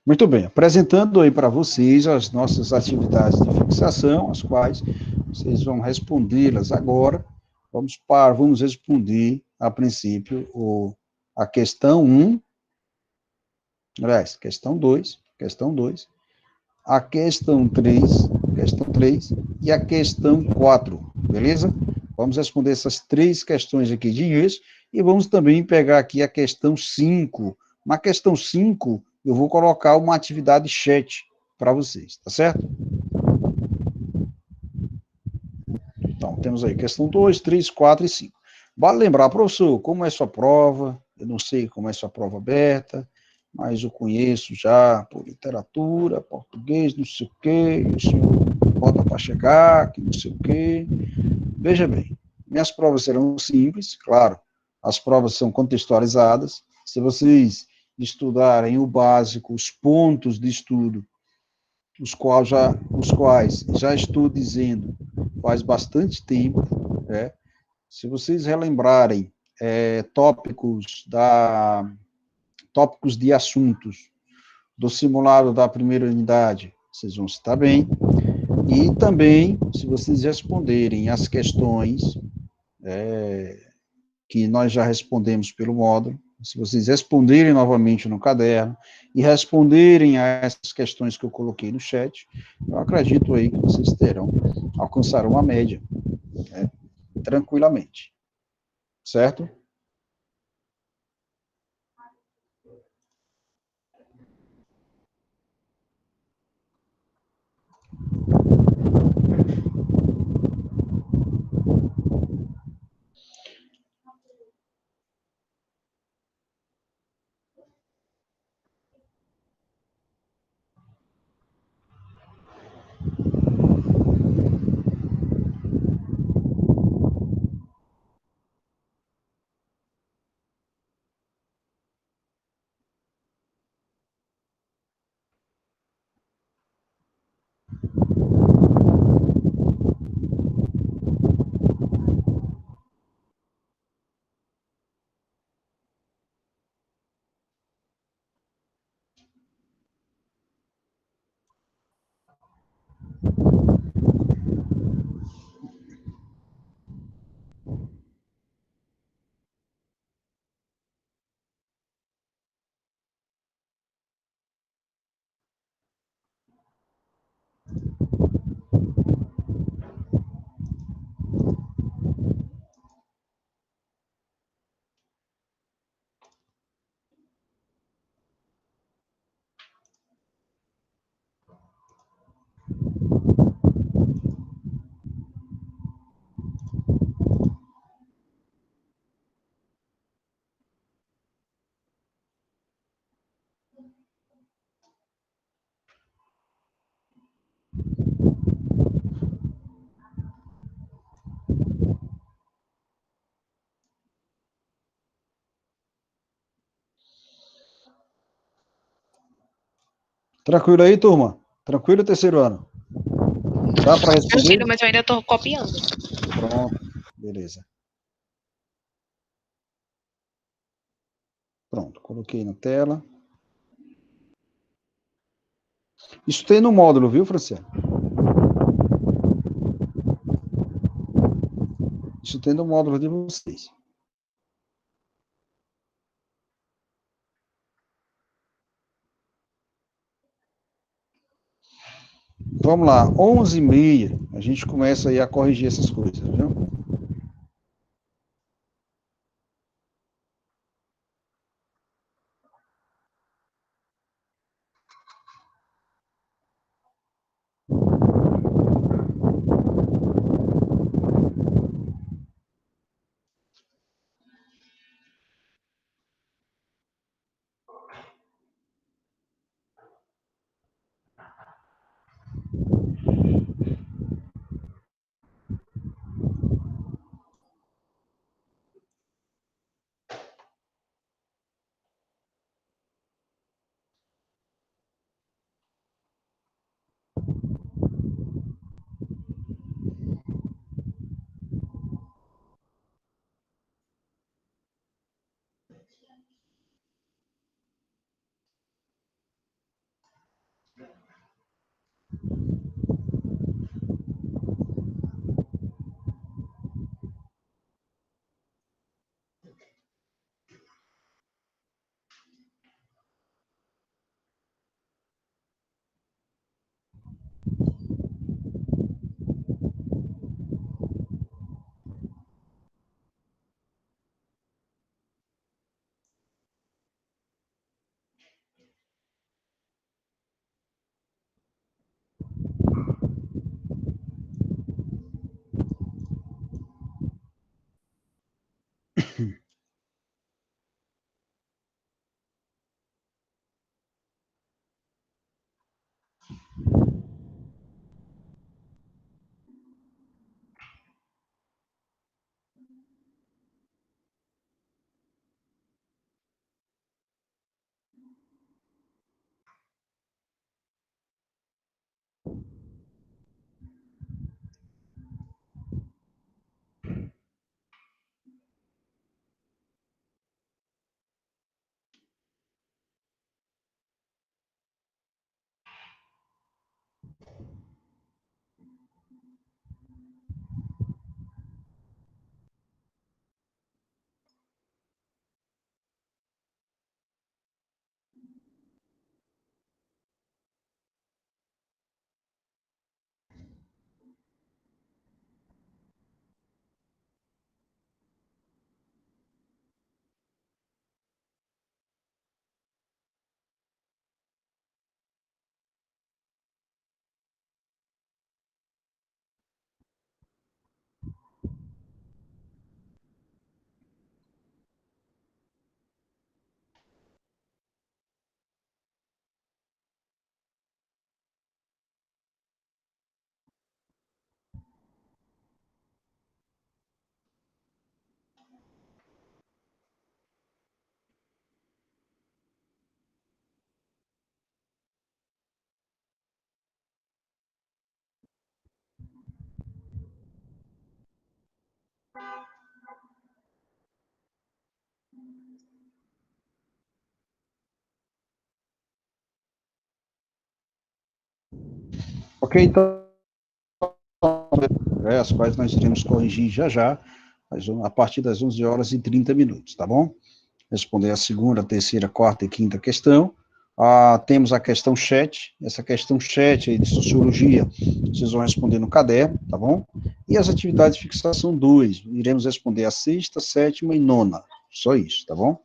Muito bem, apresentando aí para vocês as nossas atividades de fixação, as quais vocês vão respondê-las agora. Vamos responder, a princípio, a questão 1, aliás, questão 2, a questão 3 e a questão 4, beleza? Vamos responder essas 3 questões aqui de início e vamos também pegar aqui a questão 5. Na questão 5, eu vou colocar uma atividade chat para vocês, tá certo? Então, temos aí questão 2, 3, 4 e 5. Vale lembrar, professor, como é sua prova? Eu não sei como é sua prova aberta, mas eu conheço já por literatura, português, não sei o quê, e o senhor bota para chegar, que não sei o quê. Veja bem, minhas provas serão simples, claro, as provas são contextualizadas. Se vocês estudarem o básico, os pontos de estudo, os quais já estou dizendo faz bastante tempo, né? Se vocês relembrarem tópicos de assuntos do simulado da primeira unidade, vocês vão estar bem. E também, se vocês responderem as questões que nós já respondemos pelo módulo, se vocês responderem novamente no caderno e responderem a essas questões que eu coloquei no chat, eu acredito aí que vocês alcançarão a média, né, tranquilamente. Certo? Tranquilo aí, turma? Tranquilo, terceiro ano? Dá para responder? Tranquilo, mas eu ainda estou copiando. Pronto, beleza. Pronto, coloquei na tela. Isso tem no módulo, viu, Franciano? Isso tem no módulo de vocês. Vamos lá, 11h30, a gente começa aí a corrigir essas coisas, viu? Ok, então, as quais nós iremos corrigir já já, a partir das 11 horas e 30 minutos, tá bom? Responder a segunda, terceira, quarta e quinta questão. Temos a questão chat, essa questão chat aí de sociologia, vocês vão responder no caderno, tá bom? E as atividades de fixação 2, iremos responder a sexta, sétima e nona, só isso, tá bom?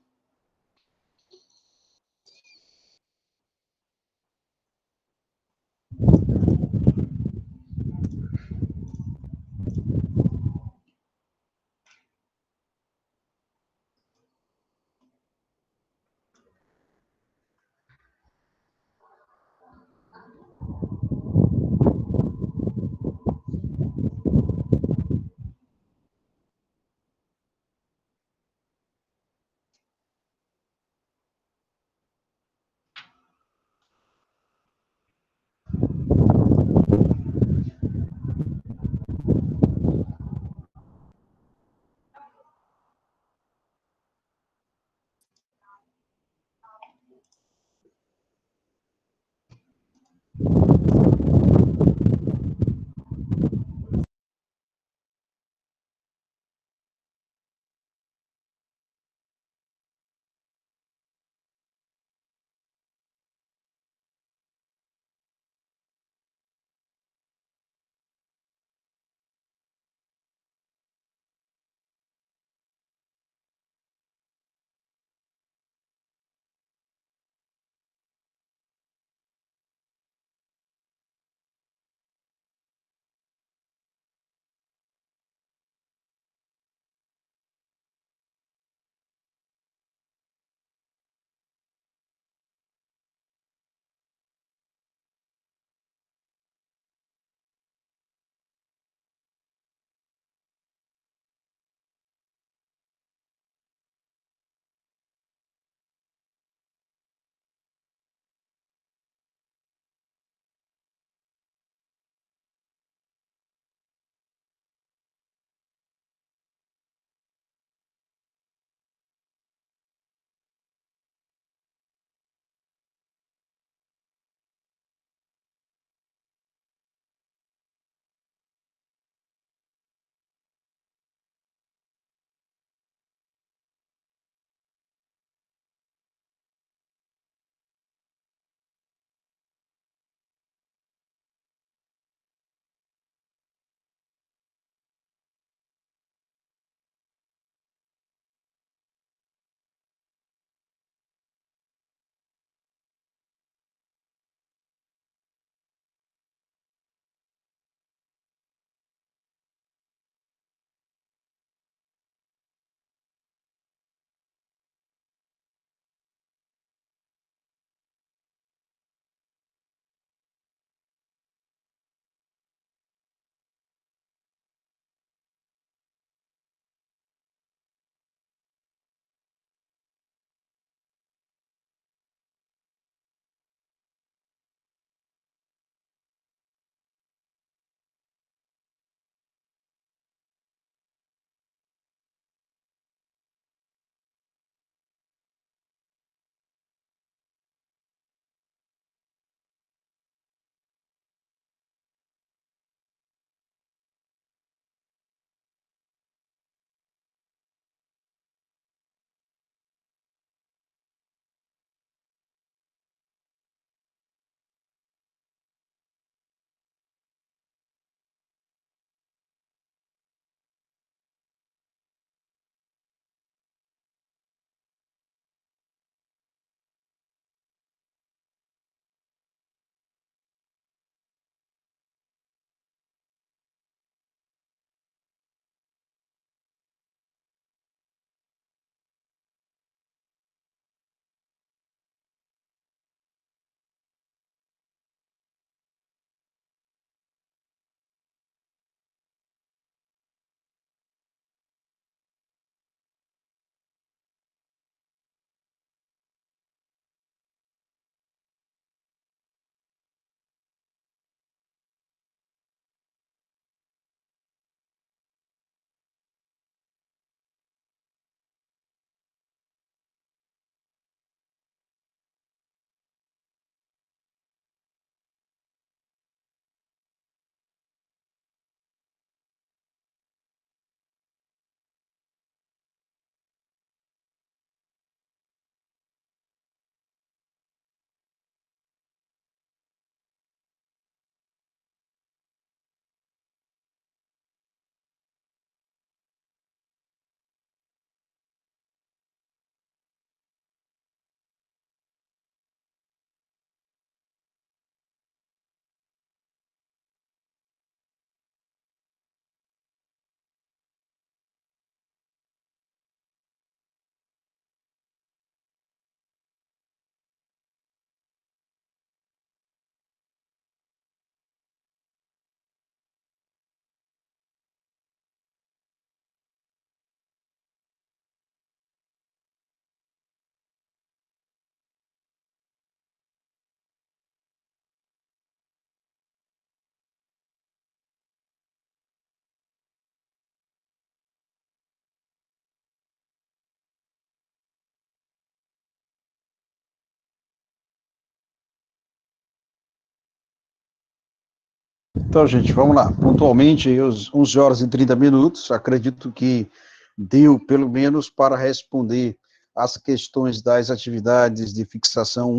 Então, gente, vamos lá. Pontualmente, aí, às 11 horas e 30 minutos, acredito que deu, pelo menos, para responder as questões das atividades de fixação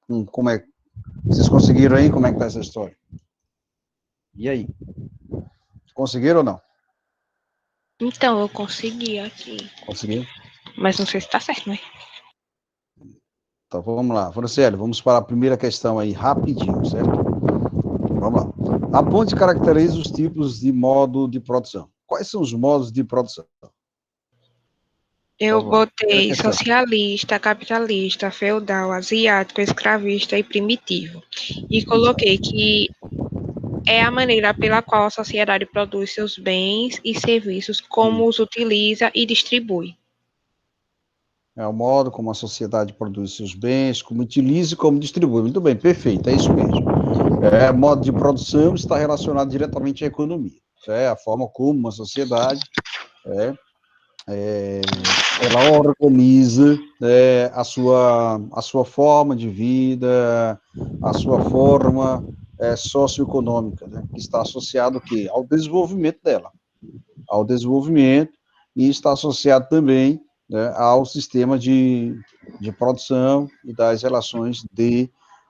1. Como é, vocês conseguiram aí? Como é que está essa história? E aí? Conseguiram ou não? Então, eu consegui aqui. Conseguiram? Mas não sei se tá certo, né? Então, vamos lá. Franciele, vamos para a primeira questão aí, rapidinho, certo? Vamos lá. Aponte e caracterize os tipos de modo de produção. Quais são os modos de produção? Eu Vamos lá. Primeira botei questão. socialista, capitalista, feudal, asiático, escravista e primitivo. E coloquei que é a maneira pela qual a sociedade produz seus bens e serviços, como os utiliza e distribui. É o modo como a sociedade produz seus bens, como utiliza e como distribui. Muito bem, perfeito, é isso mesmo. Modo de produção está relacionado diretamente à economia. É a forma como uma sociedade ela organiza a sua forma de vida, a sua forma socioeconômica, né, que está associado ao desenvolvimento dela, ao desenvolvimento, e está associado também, né, ao sistema de produção e das relações de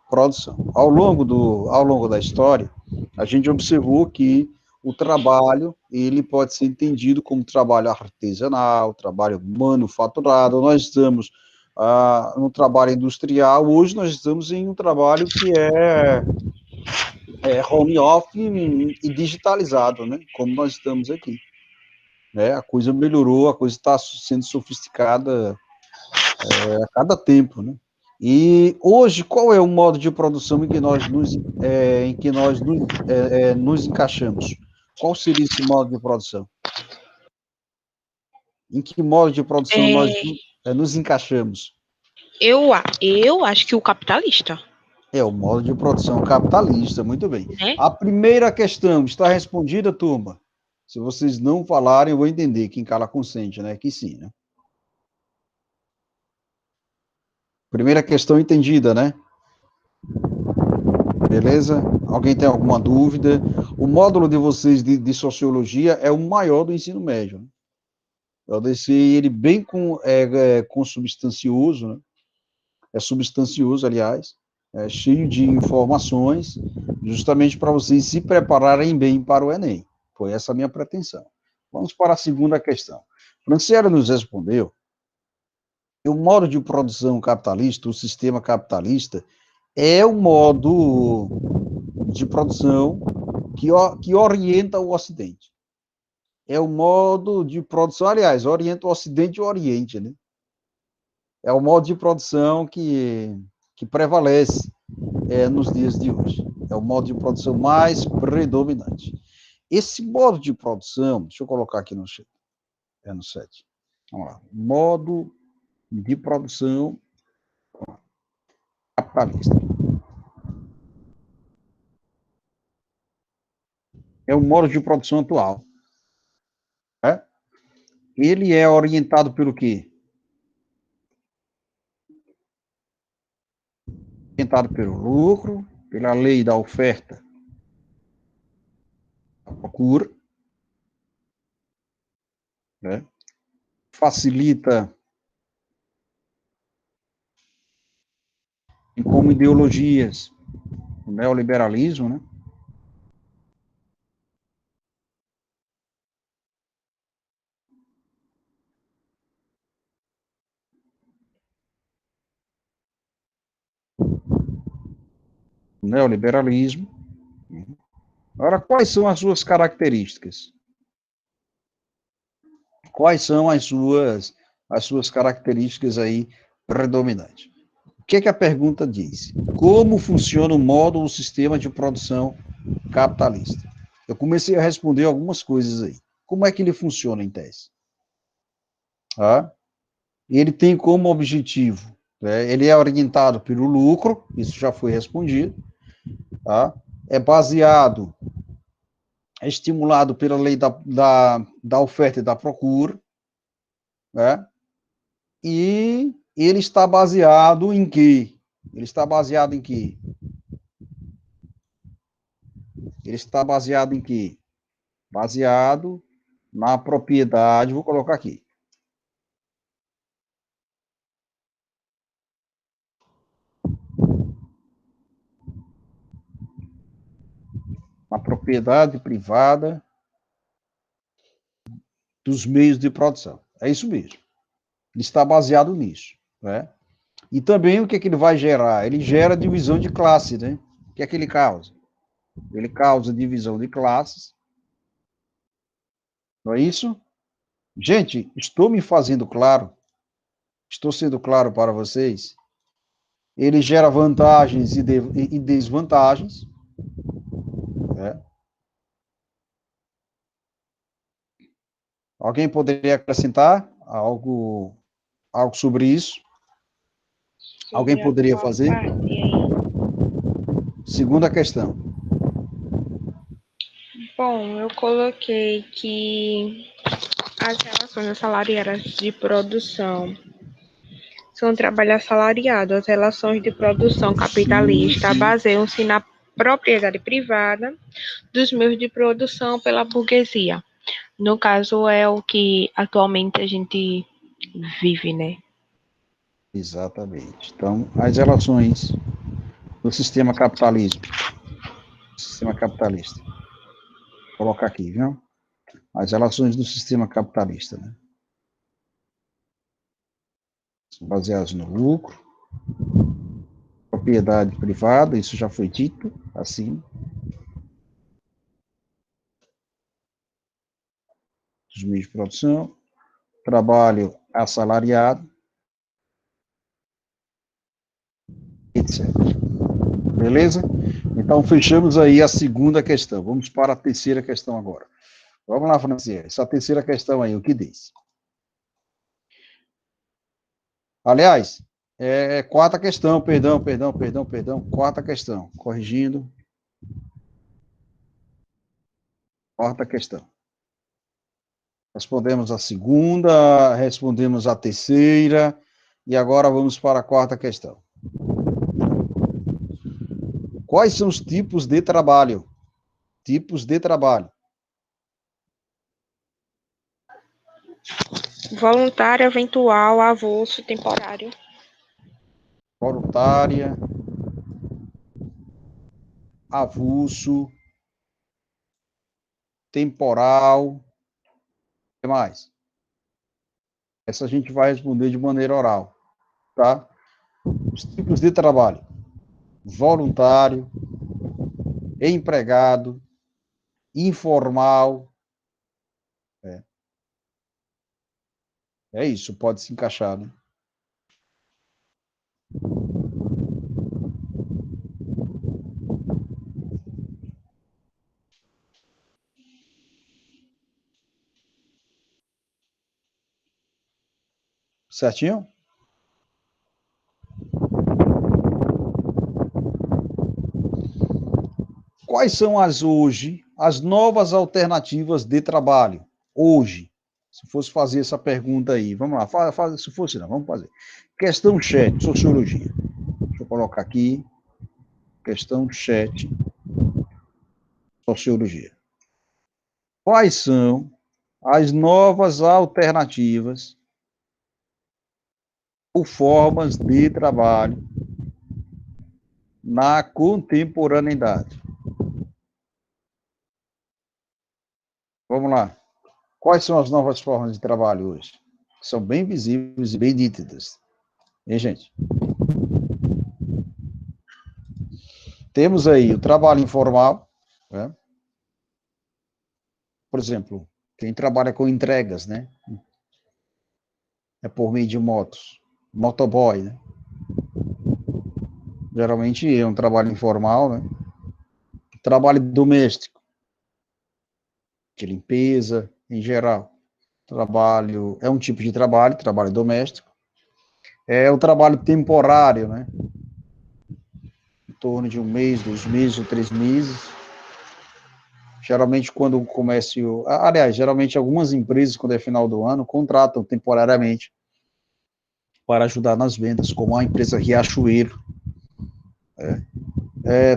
produção. Ao longo da história, a gente observou que o trabalho, ele pode ser entendido como trabalho artesanal, trabalho manufaturado. Nós estamos no trabalho industrial, hoje nós estamos em um trabalho que é home office e digitalizado, né, como nós estamos aqui. A coisa melhorou, a coisa está sendo sofisticada a cada tempo, né? E hoje, qual é o modo de produção em que nós nos encaixamos? Qual seria esse modo de produção? Em que modo de produção nós nos encaixamos? Eu acho que o capitalista. É o modo de produção capitalista, muito bem. Né? A primeira questão está respondida, turma? Se vocês não falarem, eu vou entender. Quem cala consente, né? Que sim, né? Primeira questão entendida, né? Beleza? Alguém tem alguma dúvida? O módulo de vocês de sociologia é o maior do ensino médio, né? Eu deixei ele bem consubstancioso, né? É substancioso, aliás, cheio de informações, justamente para vocês se prepararem bem para o Enem. Foi essa a minha pretensão. Vamos para a segunda questão. Franciela nos respondeu que o modo de produção capitalista, o sistema capitalista, é o modo de produção que orienta o Ocidente. É o modo de produção, aliás, orienta o Ocidente e o Oriente, né? É o modo de produção que prevalece nos dias de hoje. É o modo de produção mais predominante. Esse modo de produção, deixa eu colocar aqui no chat. No set. Vamos lá. Modo de produção capitalista. É o modo de produção atual. Ele é orientado pelo quê? Orientado pelo lucro, pela lei da oferta, da procura, né? Facilita como ideologias o neoliberalismo, né? O neoliberalismo. Agora, quais são as suas características? Quais são as suas características aí predominantes? O que é que a pergunta diz? Como funciona o modo, o sistema de produção capitalista? Eu comecei a responder algumas coisas aí. Como é que ele funciona em tese? Ele tem como objetivo, ele é orientado pelo lucro, isso já foi respondido, é baseado, é estimulado pela lei da oferta e da procura, e ele está baseado em quê? Ele está baseado em quê? Ele está baseado em quê? Baseado na propriedade, vou colocar aqui. Na propriedade privada dos meios de produção. É isso mesmo. Ele está baseado nisso, né? E também o que é que ele vai gerar? Ele gera divisão de classe, né? O que é que ele causa? Ele causa divisão de classes. Não é isso? Gente, estou me fazendo claro? Estou sendo claro para vocês? Ele gera vantagens e desvantagens. Né? Alguém poderia acrescentar algo sobre isso? Alguém poderia fazer? Segunda questão. Bom, eu coloquei que as relações assalariadas de produção são trabalho assalariado. As relações de produção capitalista baseiam-se na propriedade privada dos meios de produção pela burguesia. No caso, é o que atualmente a gente vive, né? Exatamente. Então, as relações do sistema capitalismo. Sistema capitalista. Vou colocar aqui, viu? As relações do sistema capitalista, né? São baseadas no lucro, propriedade privada, isso já foi dito, assim. Os meios de produção, trabalho assalariado, etc. Beleza? Então, fechamos aí a segunda questão. Vamos para a terceira questão agora. Vamos lá, Franciele. Essa terceira questão aí, o que diz? Aliás, quarta questão, perdão. Quarta questão, corrigindo. Quarta questão. Respondemos a segunda, respondemos a terceira, e agora vamos para a quarta questão. Quais são os tipos de trabalho? Tipos de trabalho. Voluntário, eventual, avulso, temporário. Voluntária, avulso, temporal, o que mais? Essa a gente vai responder de maneira oral, tá? Os tipos de trabalho. Voluntário, empregado, informal. É isso, pode se encaixar, né? Certinho? Quais são hoje as novas alternativas de trabalho? Hoje, se fosse fazer essa pergunta aí, vamos lá, se fosse não, vamos fazer. Questão chat, sociologia. Deixa eu colocar aqui, questão chat, sociologia. Quais são as novas alternativas ou formas de trabalho na contemporaneidade? Vamos lá. Quais são as novas formas de trabalho hoje? São bem visíveis e bem nítidas. Hein, gente? Temos aí o trabalho informal, né? Por exemplo, quem trabalha com entregas, né? É por meio de motos. Motoboy, né? Geralmente é um trabalho informal, né? Trabalho doméstico. De limpeza, em geral. Trabalho, é um tipo de trabalho doméstico. É o trabalho temporário, né? Em torno de 1 mês, 2 meses ou 3 meses. Geralmente, quando o comércio... Aliás, geralmente algumas empresas, quando é final do ano, contratam temporariamente para ajudar nas vendas, como a empresa Riachuelo.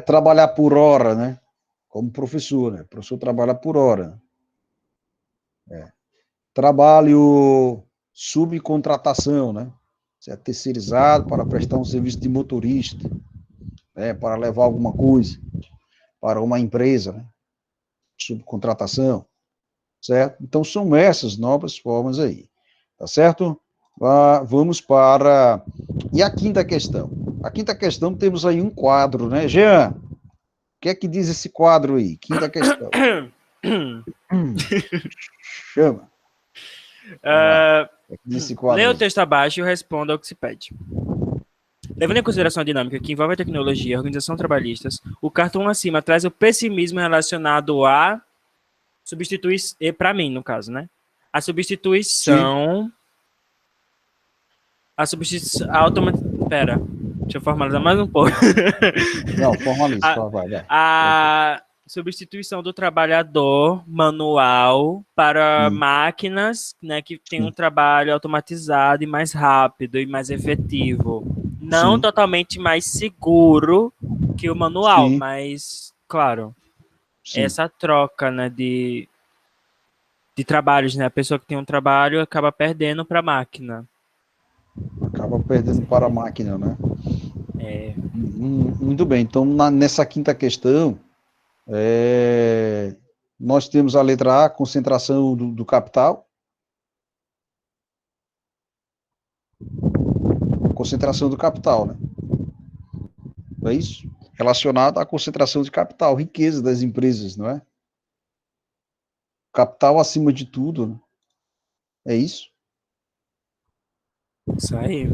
Trabalhar por hora, né? como professor, né? O professor trabalha por hora. Trabalho subcontratação, né? Você é terceirizado para prestar um serviço de motorista, né? Para levar alguma coisa para uma empresa, né? Subcontratação, certo? Então, são essas novas formas aí, tá certo? Vamos para... E a quinta questão? A quinta questão, temos aí um quadro, né? Jean, o que é que diz esse quadro aí? Quinta questão. Chama. O que é que diz esse quadro Leia o aí? texto abaixo e responda ao que se pede. Levando em consideração a dinâmica que envolve a tecnologia e a organização trabalhistas, o cartão acima traz o pessimismo relacionado a substituição, para mim, no caso, né? A substituição... Sim. A substituição... Pera, deixa eu formalizar mais um pouco. Não, formaliza, vai. A substituição do trabalhador manual para máquinas, né, que tem um trabalho automatizado e mais rápido e mais efetivo. Não totalmente mais seguro que o manual, mas, claro, essa troca, né, de trabalhos, né? A pessoa que tem um trabalho acaba perdendo para a máquina. Acaba perdendo para a máquina, né? Muito bem, então nessa quinta questão, nós temos a letra A, concentração do capital. Concentração do capital, né? Não é isso? Relacionado à concentração de capital, riqueza das empresas, não é? Capital acima de tudo, né? É isso? Isso aí.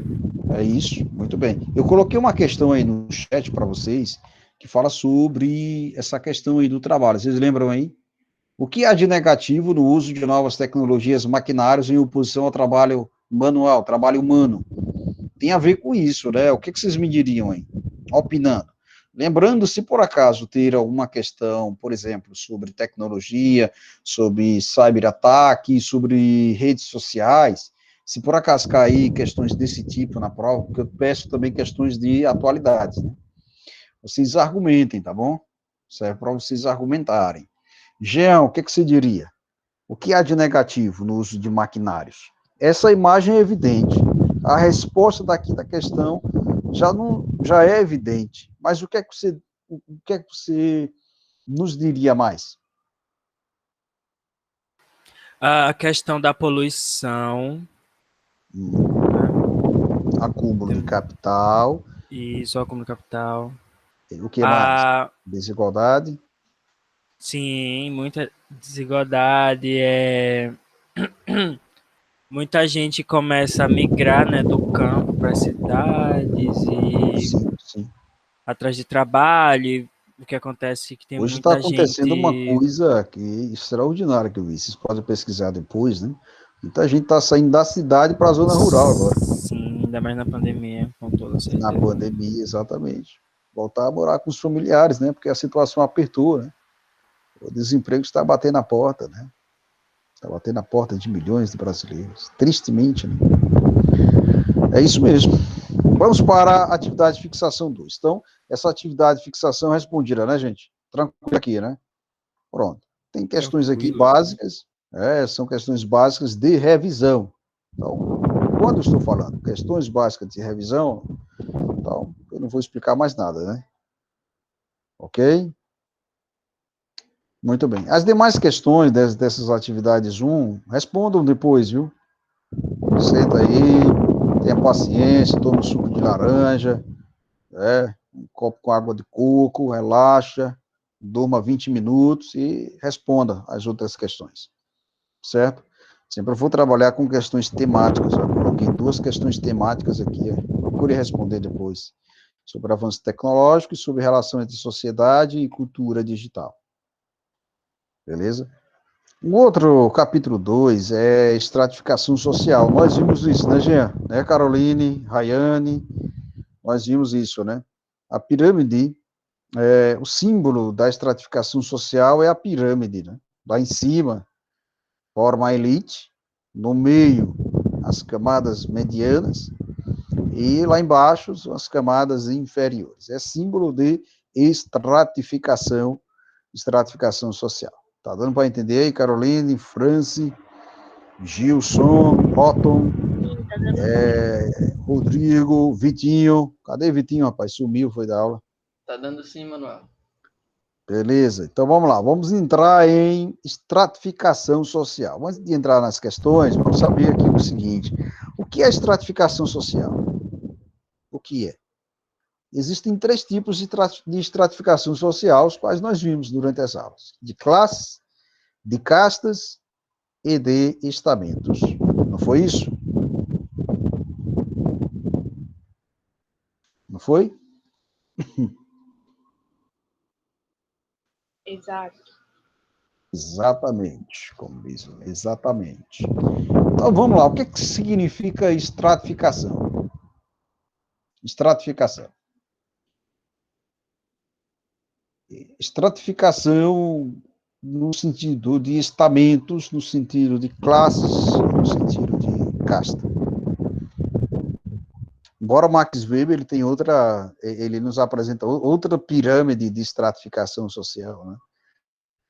É isso, muito bem. Eu coloquei uma questão aí no chat para vocês, que fala sobre essa questão aí do trabalho. Vocês lembram aí? O que há de negativo no uso de novas tecnologias, maquinários em oposição ao trabalho manual, trabalho humano? Tem a ver com isso, né? O que vocês me diriam aí? Opinando. Lembrando, se por acaso ter alguma questão, por exemplo, sobre tecnologia, sobre cyberataque, sobre redes sociais, se por acaso cair questões desse tipo na prova, porque eu peço também questões de atualidades, né? Vocês argumentem, tá bom? Serve para vocês argumentarem. Jean, o que você diria? O que há de negativo no uso de maquinários? Essa imagem é evidente. A resposta da quinta questão já é evidente. Mas o que é que você nos diria mais? A questão da poluição. Acúmulo de capital. Isso, acúmulo de capital. O que mais? Desigualdade. Sim, muita desigualdade. Muita gente começa a migrar, né, do campo para as cidades e atrás de trabalho. O que acontece é que tem Hoje muita está acontecendo gente... uma coisa aqui extraordinária que eu vi. Vocês podem pesquisar depois, né? Muita gente está saindo da cidade para a zona rural agora. Sim, ainda mais na pandemia, com toda certeza. Na pandemia, exatamente. Voltar a morar com os familiares, né? Porque a situação apertou, né? O desemprego está batendo na porta, né? Está batendo na porta de milhões de brasileiros. Tristemente, né? É isso mesmo. Vamos para a atividade de fixação 2. Então, essa atividade de fixação é respondida, né, gente? Tranquilo aqui, né? Pronto. Tem questões aqui básicas, são questões básicas de revisão. Então, quando eu estou falando questões básicas de revisão, então, eu não vou explicar mais nada, né? Ok? Muito bem. As demais questões dessas atividades 1, respondam depois, viu? Senta aí, tenha paciência, toma um suco de laranja, um copo com água de coco, relaxa, durma 20 minutos e responda as outras questões, certo? Sempre eu vou trabalhar com questões temáticas, eu coloquei 2 questões temáticas aqui, procure responder depois, sobre avanço tecnológico e sobre relação entre sociedade e cultura digital. Beleza? O outro, capítulo 2, é estratificação social. Nós vimos isso, né, Jean? Né, Caroline, Rayane, nós vimos isso, né? A pirâmide, o símbolo da estratificação social é a pirâmide, né? Lá em cima, forma a elite, no meio, as camadas medianas, e lá embaixo, as camadas inferiores. É símbolo de estratificação estratificação social. Tá dando para entender aí, Caroline, Franci, Gilson, Otton, Rodrigo, Vitinho. Cadê Vitinho, rapaz? Sumiu, foi da aula. Tá dando sim, Manuel. Beleza, então vamos lá, vamos entrar em estratificação social. Antes de entrar nas questões, vamos saber aqui o seguinte: o que é estratificação social? O que é? Existem 3 tipos de estratificação social, os quais nós vimos durante as aulas: de classes, de castas e de estamentos. Não foi isso? Não foi? Exato. Exatamente, como diz, exatamente. Então vamos lá, o que significa estratificação? Estratificação. Estratificação no sentido de estamentos, no sentido de classes, no sentido de casta. Embora Max Weber ele nos apresenta outra pirâmide de estratificação social, né?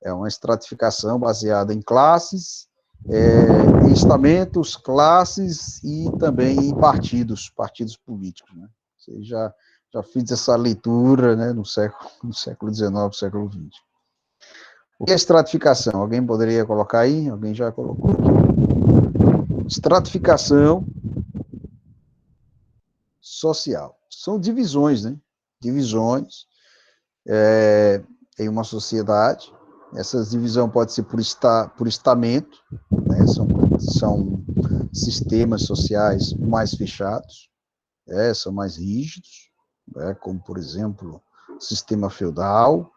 É uma estratificação baseada em classes, em estamentos, classes e também em partidos políticos, né? Você já fiz essa leitura, né, no século XIX, século XX. O que é estratificação? Alguém poderia colocar aí? Alguém já colocou aqui. Estratificação social. São divisões, né? Divisões em uma sociedade. Essa divisão pode ser por estamento, né? São sistemas sociais mais fechados, são mais rígidos, né? Como, por exemplo, o sistema feudal.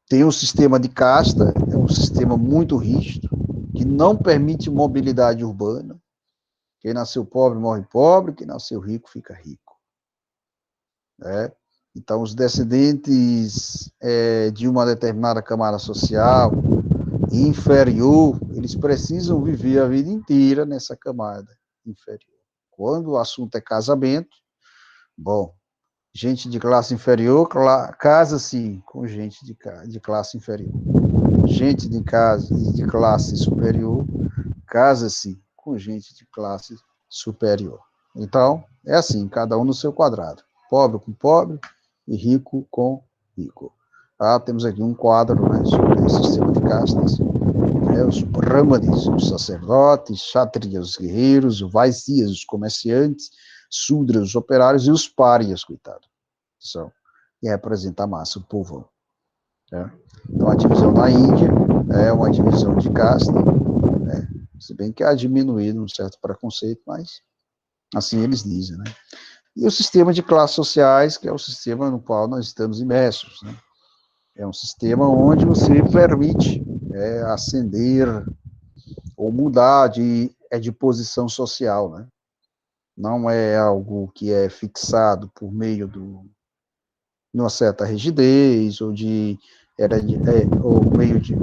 Tem o sistema de casta, é um sistema muito rígido, que não permite mobilidade urbana. Quem nasceu pobre morre pobre, quem nasceu rico fica rico. Então, os descendentes de uma determinada camada social inferior, eles precisam viver a vida inteira nessa camada inferior. Quando o assunto é casamento, bom, gente de classe inferior casa-se com gente de classe inferior. Gente de classe superior casa-se com gente de classe superior. Então, é assim, cada um no seu quadrado. Pobre com pobre e rico com rico. Temos aqui um quadro, né, sobre o sistema de castas. Os brahmanes, os sacerdotes, kshatriyas, os guerreiros, os vaisyas, os comerciantes, sudras, os operários e os párias, coitado. Que representa a massa, o povão. Então, a divisão na Índia é uma divisão de casta, se bem que há diminuído um certo preconceito, mas assim eles dizem, né? E o sistema de classes sociais, que é o sistema no qual nós estamos imersos, né? É um sistema onde você permite ascender ou mudar de posição social, né? Não é algo que é fixado por meio de uma certa rigidez ou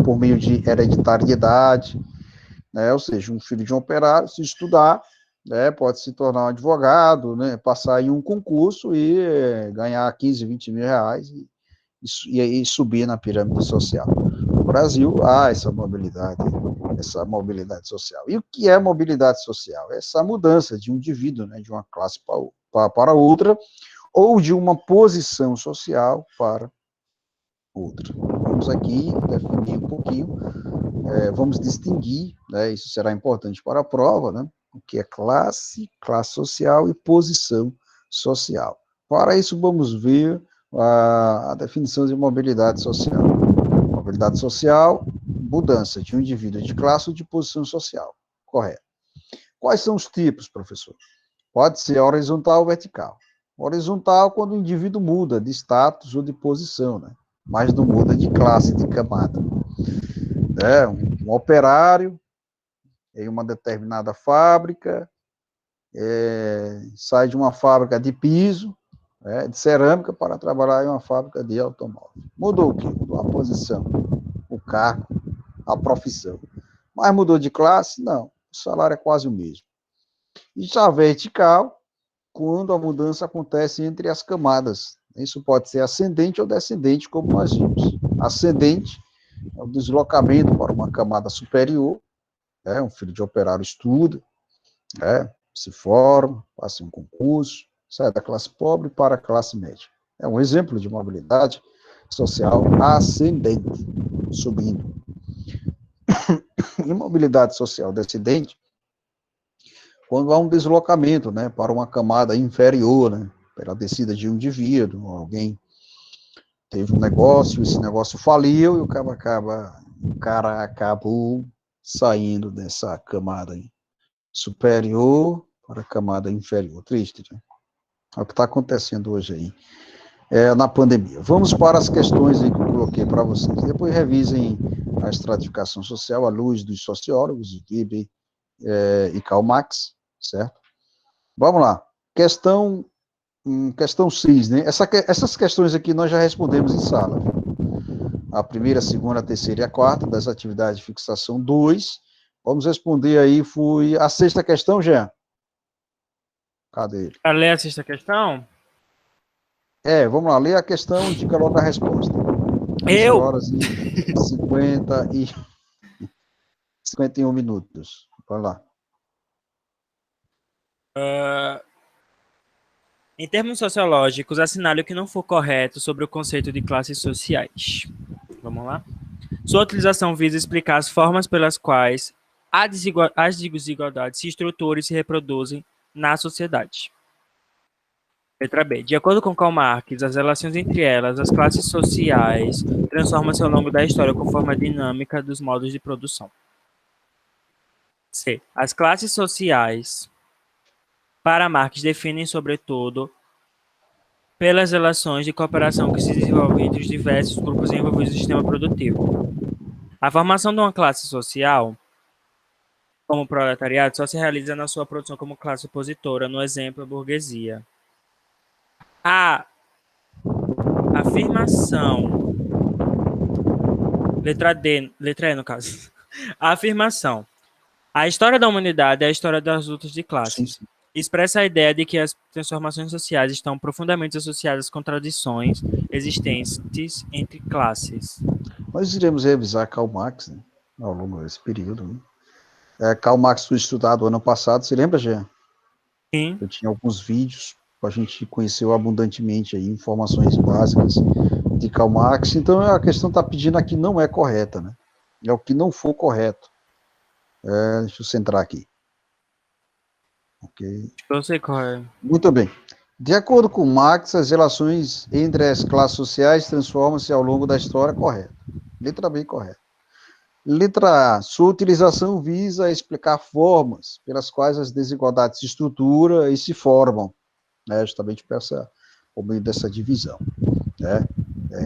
por meio de hereditariedade, né? Ou seja, um filho de um operário, se estudar, pode se tornar um advogado, né? Passar em um concurso e ganhar 15, 20 mil reais e aí subir na pirâmide social. No Brasil, há essa mobilidade social. E o que é mobilidade social? Essa mudança de um indivíduo, né, de uma classe para outra, ou de uma posição social para outra. Vamos aqui definir um pouquinho, vamos distinguir, né, isso será importante para a prova, né, o que é classe social e posição social. Para isso, vamos ver a definição de mobilidade social. Mobilidade social, mudança de um indivíduo de classe ou de posição social. Correto. Quais são os tipos, professor? Pode ser horizontal ou vertical. Horizontal, quando o indivíduo muda de status ou de posição, né? Mas não muda de classe, de camada. Um operário em uma determinada fábrica, sai de uma fábrica de piso, de cerâmica, para trabalhar em uma fábrica de automóvel. Mudou o quê? Mudou a posição, o cargo, a profissão. Mas mudou de classe? Não. O salário é quase o mesmo. E já vertical, quando a mudança acontece entre as camadas, Isso pode ser ascendente ou descendente, como nós vimos. Ascendente é o deslocamento para uma camada superior, um filho de operário estuda, se forma, passa em um concurso, sai da classe pobre para a classe média. É um exemplo de mobilidade social ascendente, subindo. E mobilidade social descendente, quando há um deslocamento, para uma camada inferior, pela descida de um indivíduo, alguém teve um negócio, esse negócio faliu e o cara acabou saindo dessa camada superior para a camada inferior. Triste, né? É o que está acontecendo hoje aí, na pandemia. Vamos para as questões aí que eu coloquei para vocês. Depois revisem a estratificação social à luz dos sociólogos, Weber e Karl Marx, certo? Vamos lá. Questão 6, né? Essas questões aqui nós já respondemos em sala. A primeira, a segunda, a terceira e a quarta, das atividades de fixação 2. Vamos responder aí, foi a sexta questão, Jean. Cadê ele? Para ler a sexta questão? Vamos lá, lê a questão e diga logo a resposta. 11 horas e 51 minutos. Vai lá. Em termos sociológicos, assinale o que não for correto sobre o conceito de classes sociais. Vamos lá? Sua utilização visa explicar as formas pelas quais as desigualdades se estruturam e se reproduzem na sociedade. Letra B. De acordo com Karl Marx, as relações entre elas, as classes sociais, transformam-se ao longo da história conforme a dinâmica dos modos de produção. C. As classes sociais, para Marx, definem, sobretudo, pelas relações de cooperação que se desenvolvem entre os diversos grupos envolvidos no sistema produtivo. A formação de uma classe social, como o proletariado, só se realiza na sua produção como classe opositora, no exemplo, a burguesia. A afirmação, letra E no caso, a afirmação, a história da humanidade é a história das lutas de classes. Sim. Expressa a ideia de que as transformações sociais estão profundamente associadas com tradições existentes entre classes. Nós iremos revisar Karl Marx, ao longo desse período. Karl Marx foi estudado ano passado, se lembra, Jean? Sim. Eu tinha alguns vídeos, a gente conheceu abundantemente aí informações básicas de Karl Marx, então a questão está pedindo aqui não é correta, né? É o que não for correto. Deixa eu centrar aqui. Ok. Eu sei qual é. Muito bem. De acordo com Marx, as relações entre as classes sociais transformam-se ao longo da história, correto. Letra B, correto. Letra A, sua utilização visa explicar formas pelas quais as desigualdades se estruturam e se formam, justamente por meio dessa divisão,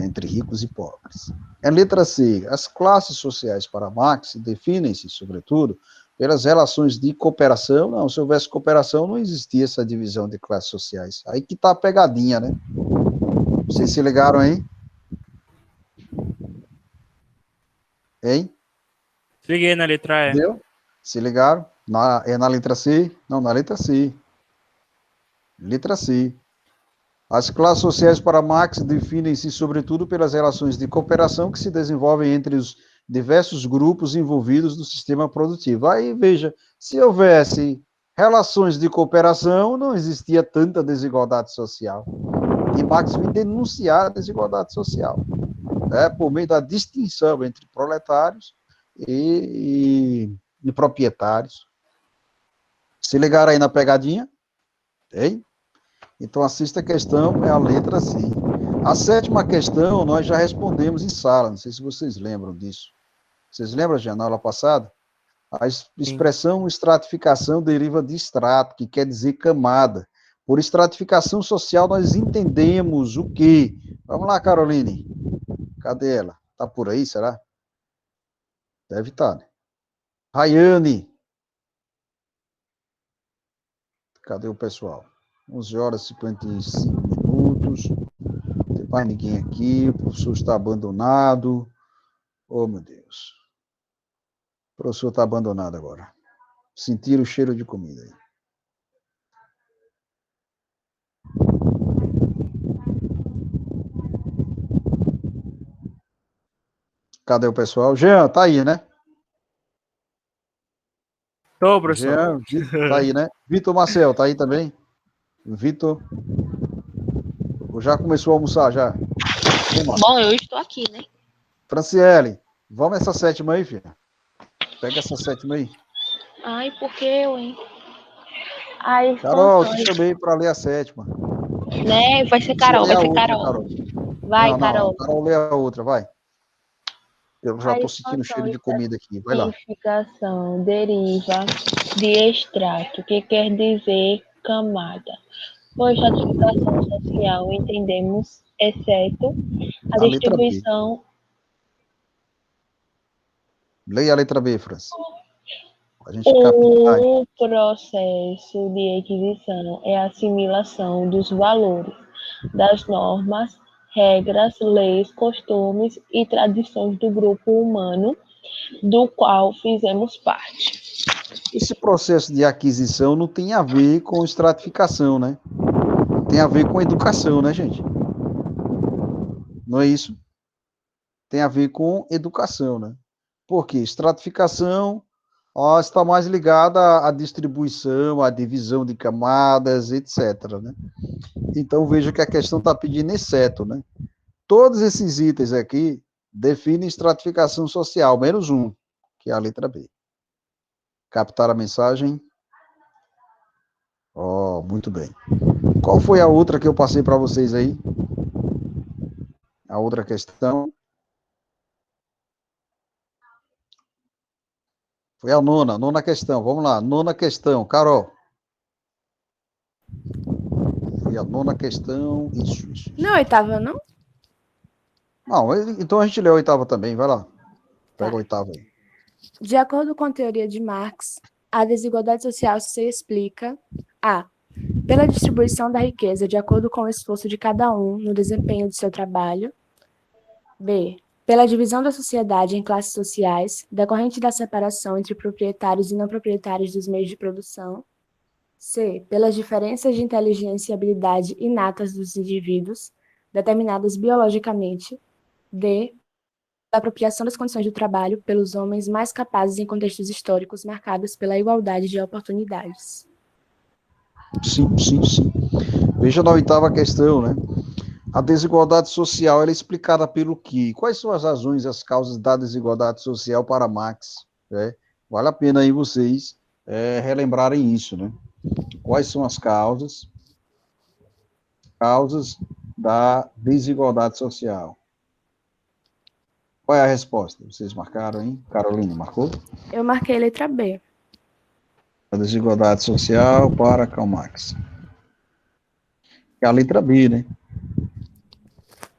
entre ricos e pobres. Letra C, as classes sociais para Marx definem-se, sobretudo, pelas relações de cooperação. Não, se houvesse cooperação, não existia essa divisão de classes sociais. Aí que tá a pegadinha, né? Vocês se ligaram aí? Hein? Liguei na letra E. Entendeu? Se ligaram? Na letra C? Não, na letra C. Letra C. As classes sociais para Marx definem-se, sobretudo, pelas relações de cooperação que se desenvolvem entre os diversos grupos envolvidos no sistema produtivo. Aí, veja, se houvesse relações de cooperação, não existia tanta desigualdade social. E Marx vem denunciar a desigualdade social, por meio da distinção entre proletários e proprietários. Se ligaram aí na pegadinha? Hein? Então, a sexta questão é a letra C. A sétima questão nós já respondemos em sala, não sei se vocês lembram disso. Vocês lembram, já na aula passada? A expressão estratificação deriva de extrato, que quer dizer camada. Por estratificação social, nós entendemos o quê? Vamos lá, Caroline. Cadê ela? Está por aí, será? Deve estar, né? Rayane. Cadê o pessoal? 11 horas e 55 minutos. Não tem mais ninguém aqui. O professor está abandonado. Oh, meu Deus. O professor está abandonado agora. Sentiram o cheiro de comida aí. Cadê o pessoal? Jean, tá aí, né? Tô, professor. Jean, Vitor, tá aí, né? Vitor Marcel, tá aí também? Vitor. Já começou a almoçar, já? Bom, eu estou aqui, né? Franciele, vamos essa sétima aí, filha. Pega essa sétima aí. Ai, por que eu, hein? Ai, Carol, te expansões. chamei para ler a sétima. Né? Vai ser Você Carol, lê vai a ser outra, Carol. Carol. Vai, Não, Carol. a Carol lê a outra, vai. Eu já A tô sentindo cheiro de expansão comida aqui. Vai lá. estratificação deriva de extrato, que quer dizer camada. Por estratificação social, entendemos, exceto a A letra B. distribuição. Leia a letra B, França. A gente captar. O processo de aquisição é a assimilação dos valores, das normas, regras, leis, costumes e tradições do grupo humano do qual fizemos parte. Esse processo de aquisição não tem a ver com estratificação, né? Tem a ver com educação, né, gente? Não é isso? Tem a ver com educação, né? Porque estratificação está mais ligada à distribuição, à divisão de camadas, etc. Né? Então veja que a questão está pedindo exceto, né? Todos esses itens aqui definem estratificação social, menos um, que é a letra B. Captar a mensagem? Oh, muito bem. Qual foi a outra que eu passei para vocês aí? A outra questão? Foi a nona questão. Vamos lá, nona questão. Carol. Foi a nona questão. Isso. Não, oitava, não? Não, então a gente lê a oitava também. Vai lá. Pega a oitava aí. De acordo com a teoria de Marx, a desigualdade social se explica a. Pela distribuição da riqueza de acordo com o esforço de cada um no desempenho de seu trabalho. B. Pela divisão da sociedade em classes sociais, decorrente da separação entre proprietários e não proprietários dos meios de produção. C. Pelas diferenças de inteligência e habilidade inatas dos indivíduos, determinadas biologicamente. D. Pela apropriação das condições do trabalho pelos homens mais capazes em contextos históricos marcados pela igualdade de oportunidades. Sim. Veja na oitava questão, né? A desigualdade social ela é explicada pelo quê? Quais são as razões e as causas da desigualdade social para Marx? Né? Vale a pena aí vocês relembrarem isso, né? Quais são as causas da desigualdade social? Qual é a resposta? Vocês marcaram, hein? Carolina, marcou? Eu marquei letra B. A desigualdade social para Karl Marx. É a letra B, né?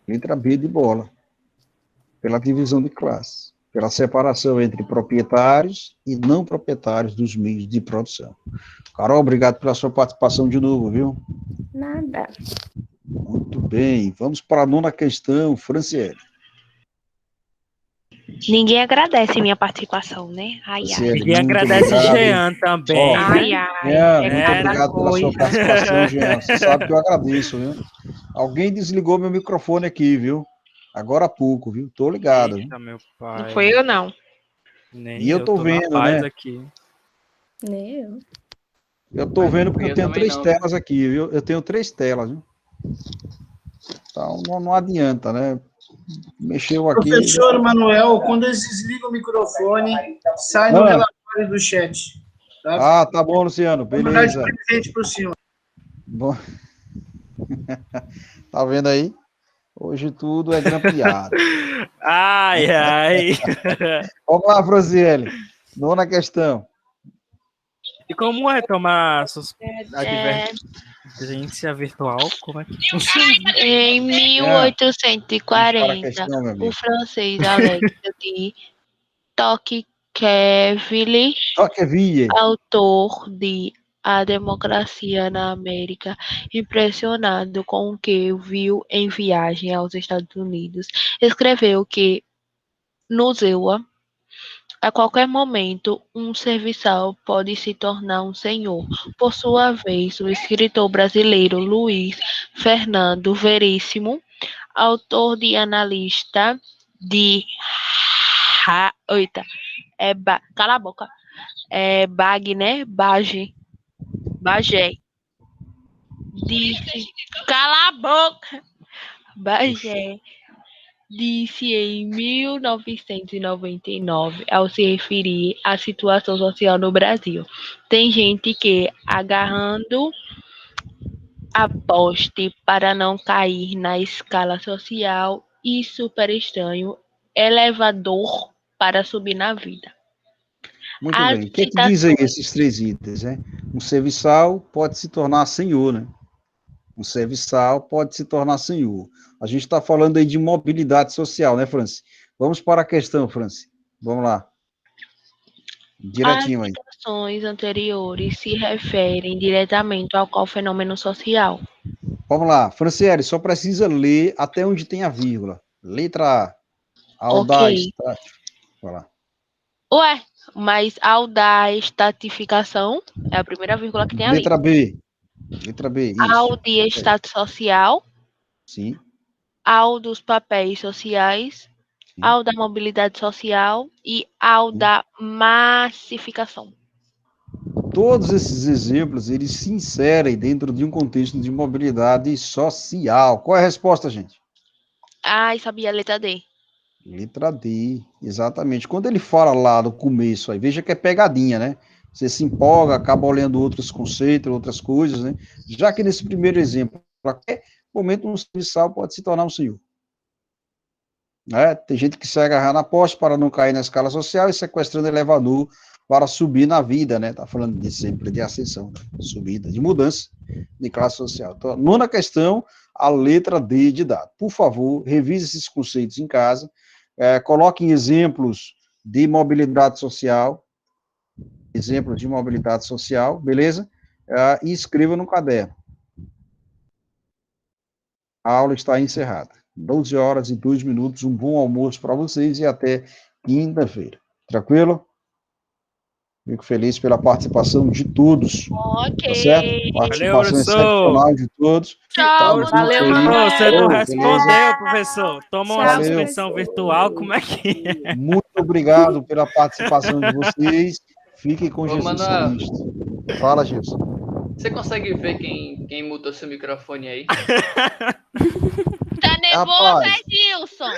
Letra B de bola. Pela divisão de classes. Pela separação entre proprietários e não proprietários dos meios de produção. Carol, obrigado pela sua participação de novo, viu? Nada. Muito bem. Vamos para a nona questão, Franciele. Ninguém agradece minha participação, né? Ai. Ninguém agradece Jean também. Ai. Jean, É muito cada obrigado pela sua coisa. participação, Jean. Você sabe que eu agradeço, viu? Alguém desligou meu microfone aqui, viu? Agora há pouco, viu? Tô ligado. Eita, meu pai. Não foi eu, não. Nem E eu tô vendo, né? Aqui. Nem eu. Eu tô vendo porque eu tenho também 3 não. telas aqui, viu? Eu tenho 3 telas, viu? Então não adianta, né? Mexeu aqui. Professor Manuel, quando eles desligam o microfone, sai no relatório do chat. Tá? Tá bom, Luciano. Vou mandar de Beleza. presente pro senhor. Bom. Tá vendo aí? Hoje tudo é grampeado. Ai. Vamos lá, Franciele. Nona questão. E como é tomar advertência virtual? Como é que funciona? Em 1840, o francês Alexis de Tocqueville, autor de A Democracia na América, impressionado com o que viu em viagem aos Estados Unidos, escreveu que no Zewa, a qualquer momento, um serviçal pode se tornar um senhor. Por sua vez, o escritor brasileiro Luiz Fernando Veríssimo, autor de Analista de Oita. Cala a boca. É Bag, né? Bagé. Disse. Cala a boca. Bagé disse em 1999, ao se referir à situação social no Brasil. Tem gente que, agarrando a poste para não cair na escala social e super estranho, elevador para subir na vida. Muito bem. O que é que diz aí esses 3 itens, né? Um serviçal pode se tornar senhor, né? Um serviçal pode se tornar senhor. A gente está falando aí de mobilidade social, né, Franci? Vamos para a questão, Franci. Vamos lá. Direitinho aí. As citações anteriores se referem diretamente ao qual fenômeno social? Vamos lá. Franciele, só precisa ler até onde tem a vírgula. Letra A. Audaz. Ok. Vai lá. Ué, mas ao da estatificação, é a primeira vírgula que tem ali. Letra B. Letra B, isso. Ao de estado social. Sim. Ao dos papéis sociais. Sim. Ao da mobilidade social e ao da massificação. Todos esses exemplos, eles se inserem dentro de um contexto de mobilidade social. Qual é a resposta, gente? Ai, sabia a letra D. Letra D, exatamente. Quando ele fala lá do começo, aí veja que é pegadinha, né? Você se empolga, acaba olhando outros conceitos, outras coisas, né? Já que nesse primeiro exemplo, a qualquer momento um serviçal pode se tornar um senhor. Né? Tem gente que se agarra na poste para não cair na escala social e sequestrando elevador para subir na vida, né? Tá falando de sempre de ascensão, né? Subida, de mudança de classe social. Então, nona questão, a letra D de dado. Por favor, revise esses conceitos em casa, coloquem exemplos de mobilidade social, beleza? E escreva no caderno. A aula está encerrada. 12h02, um bom almoço para vocês e até quinta-feira. Tranquilo? Fico feliz pela participação de todos. Ok. Tá certo? Participação excepcional de todos. Tchau, valeu, você não respondeu, professor. Toma uma Valeu. suspensão virtual, como é que é? Muito obrigado pela participação de vocês. Fiquem com Jesus Manuel, Cristo. Fala, Gilson. Você consegue ver quem mutou seu microfone aí? Tá nervoso, né, Gilson?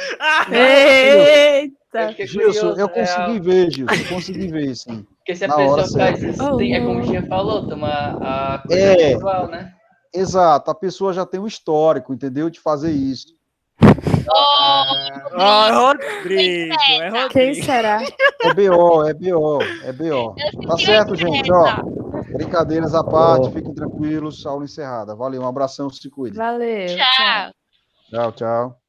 Eita! Gilson, eu consegui ver, Gilson. Eu consegui ver, sim. Porque se a pessoa faz isso, é como o Jean falou, toma a coisa virtual, né? Exato, a pessoa já tem um histórico, entendeu? De fazer isso. Rodrigo, é Rodrigo. Quem será? É BO. Tá certo, gente, ó. Brincadeiras à parte, fiquem tranquilos, aula encerrada. Valeu, um abração, se cuidem. Valeu. Tchau. Tchau.